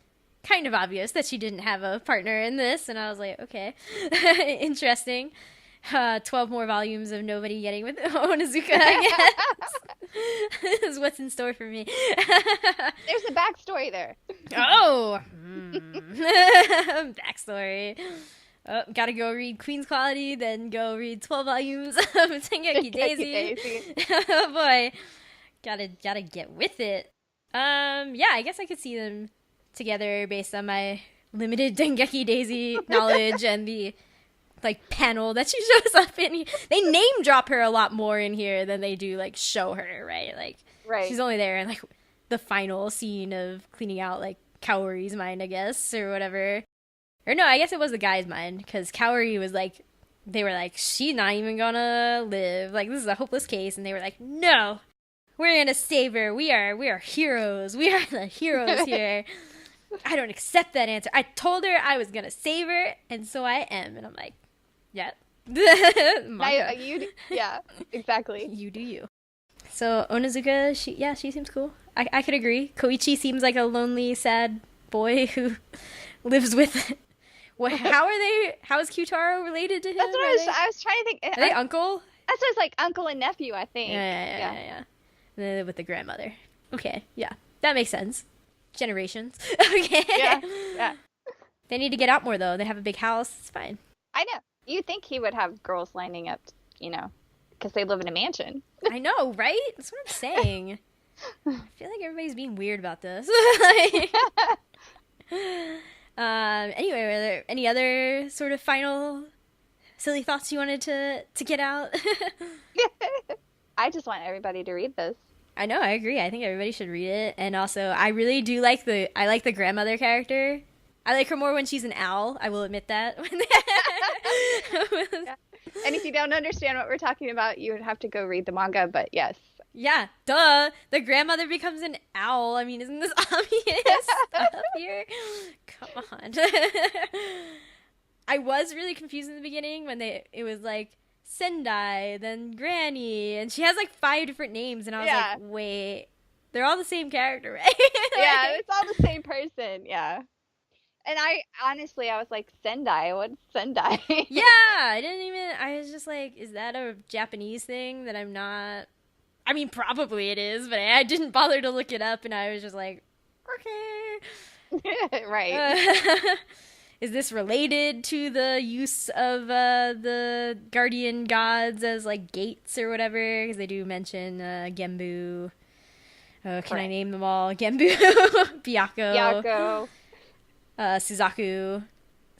kind of obvious that she didn't have a partner in this, and I was like, okay, interesting. 12 more volumes of nobody getting with Onizuka, I guess. Is what's in store for me. There's a backstory there. Oh! Backstory. Oh, gotta go read Queen's Quality, then go read 12 volumes of Dengeki Daisy. Oh boy. Gotta get with it. Yeah, I guess I could see them together based on my limited Dengeki Daisy knowledge and the, like, panel that she shows up in. They name drop her a lot more in here than they do, like, show her, right? Like, she's only there in, like, the final scene of cleaning out, like, Kaori's mind, I guess, or whatever. Or no, I guess it was the guy's mind, because Kaori was like, they were like, she's not even gonna live. Like, this is a hopeless case. And they were like, no, we're gonna save her. We are heroes. We are the heroes here. I don't accept that answer. I told her I was gonna save her, and so I am. And I'm like, yeah. Yeah, exactly. You do you. So Onizuka, she seems cool. I could agree. Koichi seems like a lonely, sad boy who lives with... How is Kyutaro related to him? That's what I was trying to think. Are they uncle? That's what it's like, uncle and nephew, I think. Yeah. And then they live with the grandmother. Okay, yeah. That makes sense. Generations. Okay. Yeah. They need to get out more, though. They have a big house. It's fine. I know. You'd think he would have girls lining up, because they live in a mansion. I know, right? That's what I'm saying. I feel like everybody's being weird about this. Anyway, were there any other sort of final silly thoughts you wanted to get out? I just want everybody to read this. I know, I agree. I think everybody should read it. And also, I really do like the grandmother character. I like her more when she's an owl. I will admit that. Yeah. And if you don't understand what we're talking about, you would have to go read the manga, but yes. Yeah, duh. The grandmother becomes an owl. I mean, isn't this obvious stuff here? Come on. I was really confused in the beginning when it was like Sendai, then Granny, and she has like 5 different names, and I was like, wait, they're all the same character, right? Yeah, it's all the same person, yeah. And I was like, Sendai, what's Sendai? Yeah, I was just like, is that a Japanese thing that I'm not, I mean, probably it is, but I didn't bother to look it up, and I was just like, okay. Right. Is this related to the use of the guardian gods as like gates or whatever? Because they do mention Genbu. Can I name them all? Genbu, Byakko, Suzaku,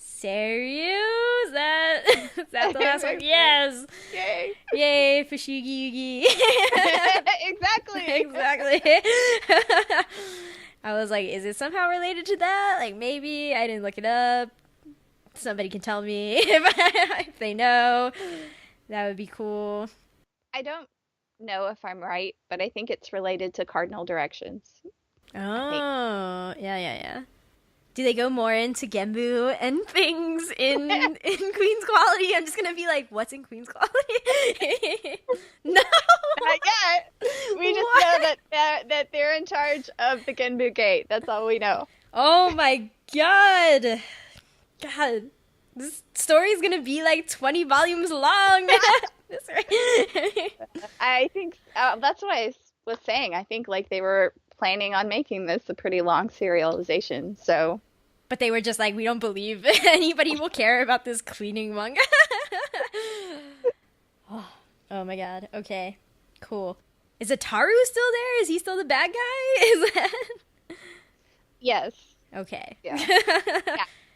Seiryu. Is that the last one? Yes. Yay, Fushigi Yugi. Exactly. I was like, is it somehow related to that? Like, maybe. I didn't look it up. Somebody can tell me if they know. That would be cool. I don't know if I'm right, but I think it's related to cardinal directions. Oh, yeah. Do they go more into Genbu and things in Queen's Quality? I'm just gonna be like, what's in Queen's Quality? No, not yet. We just know that they're in charge of the Genbu Gate. That's all we know. Oh my god, this story's gonna be like 20 volumes long. I think that's what I was saying. I think like they were planning on making this a pretty long serialization, so. But they were just like, we don't believe anybody will care about this cleaning manga. Oh my god. Okay. Cool. Is Ataru still there? Is he still the bad guy? Is that... Yes. Okay. Yeah.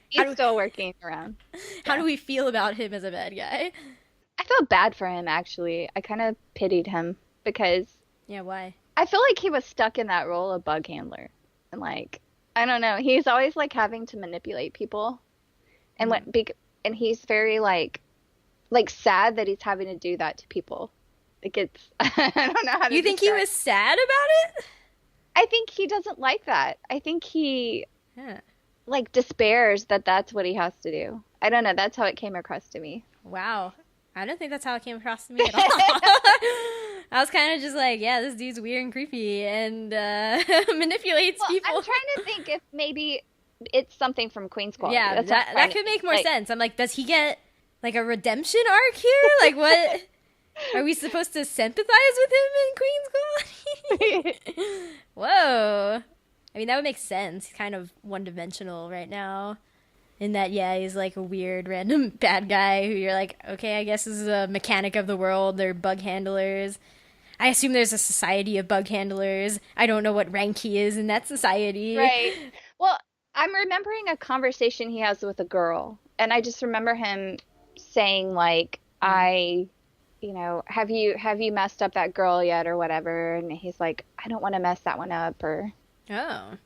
He's still working around. How do we feel about him as a bad guy? I felt bad for him, actually. I kind of pitied him because... Yeah, why? I feel like he was stuck in that role of bug handler. And like... I don't know. He's always like having to manipulate people, and and he's very like sad that he's having to do that to people. Like it's I don't know how to. You think he was sad about it? I think he doesn't like that. I think he like despairs that that's what he has to do. I don't know. That's how it came across to me. Wow. I don't think that's how it came across to me at all. I was kind of just like, yeah, this dude's weird and creepy and manipulates people. I'm trying to think if maybe it's something from Queen's Quality. Yeah, that could make more sense. I'm like, does he get like a redemption arc here? Like, what? Are we supposed to sympathize with him in Queen's Quality? Whoa. I mean, that would make sense. He's kind of one-dimensional right now. In that, yeah, he's like a weird, random bad guy who you're like, okay, I guess this is a mechanic of the world. They're bug handlers. I assume there's a society of bug handlers. I don't know what rank he is in that society. Right. Well, I'm remembering a conversation he has with a girl. And I just remember him saying, like, have you messed up that girl yet or whatever? And he's like, I don't want to mess that one up. Or Oh,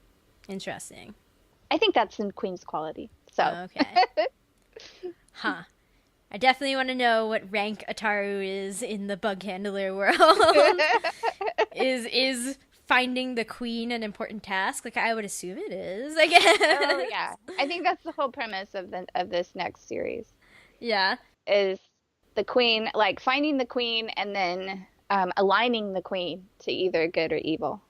interesting. I think that's in Queen's Quality. So. Okay. Huh. I definitely want to know what rank Ataru is in the bug handler world. Is finding the queen an important task? Like, I would assume it is, I guess. Oh, yeah. I think that's the whole premise of this next series. Yeah. Is the queen, like, finding the queen and then aligning the queen to either good or evil.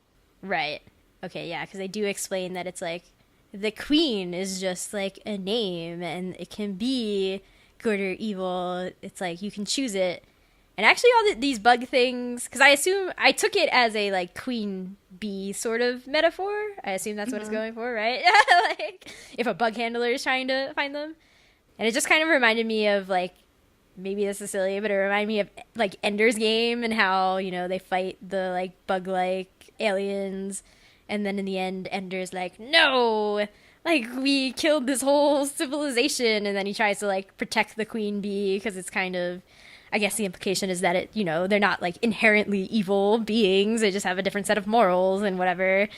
Right. Okay, yeah, because they do explain that it's like, the queen is just like a name and it can be good or evil. It's like you can choose it. And actually all these bug things, because I took it as a like queen bee sort of metaphor. I assume that's what it's going for, right? Like if a bug handler is trying to find them. And it just kind of reminded me of like, maybe this is silly, but it reminded me of like Ender's Game and how, they fight the like bug-like aliens. And then in the end, Ender's like, no, like, we killed this whole civilization, and then he tries to, like, protect the queen bee, because it's kind of, I guess the implication is that they're not, like, inherently evil beings, they just have a different set of morals and whatever.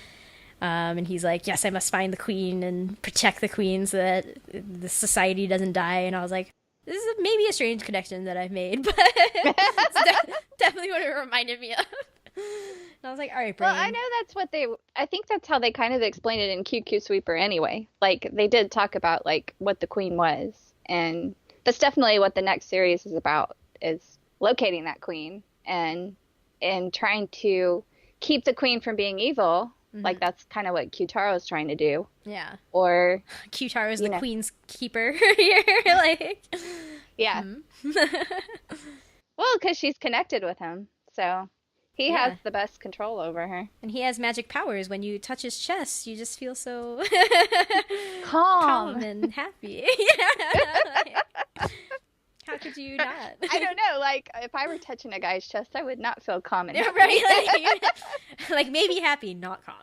And he's like, yes, I must find the queen and protect the queen so that the society doesn't die. And I was like, this is maybe a strange connection that I've made, but it's definitely what it reminded me of. And I was like, all right, brain. Well, I know I think that's how they kind of explained it in QQ Sweeper anyway. Like, they did talk about, like, what the queen was. And that's definitely what the next series is about, is locating that queen and trying to keep the queen from being evil. Mm-hmm. Like, that's kind of what Kyutaro is trying to do. Yeah. Or Kyutaro is the queen's keeper here. Like, yeah. Mm-hmm. Well, because she's connected with him, so he has the best control over her. And he has magic powers. When you touch his chest, you just feel so calm and happy. How could you not? I don't know. Like, if I were touching a guy's chest, I would not feel calm and happy. Right? Like maybe happy, not calm.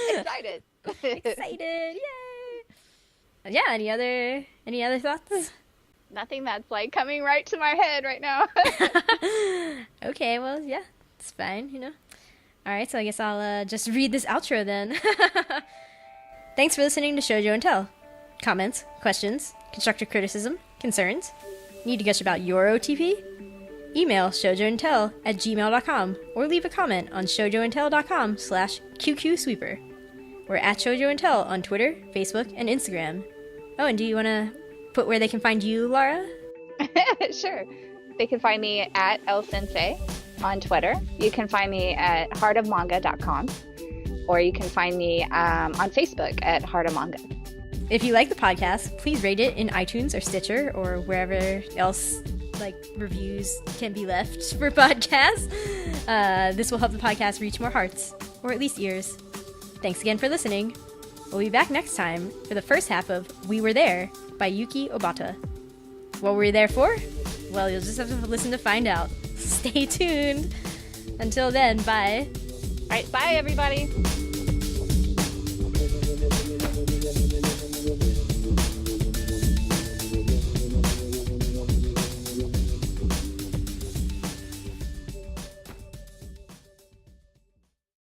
Excited. Excited. Yay. Yeah, any other thoughts? Nothing that's, like, coming right to my head right now. Okay, well, yeah, it's fine, All right, so I guess I'll just read this outro then. Thanks for listening to Shojo and Tell. Comments, questions, constructive criticism, concerns? Need to gush about your OTP? Email shoujoandtell@gmail.com or leave a comment on shoujoandtell.com/QQsweeper. We're at Shojo and Tell on Twitter, Facebook, and Instagram. Oh, and do you want to put where they can find you, Laura? Sure. They can find me at lsensei on Twitter. You can find me at heartofmanga.com, or you can find me on Facebook at Heart of Manga. If you like the podcast, please rate it in iTunes or Stitcher or wherever else like reviews can be left for podcasts. This will help the podcast reach more hearts, or at least ears. Thanks again for listening. We'll be back next time for the first half of We Were There by Yuki Obata. What were we there for? Well, you'll just have to listen to find out. Stay tuned. Until then, bye. All right, bye, everybody.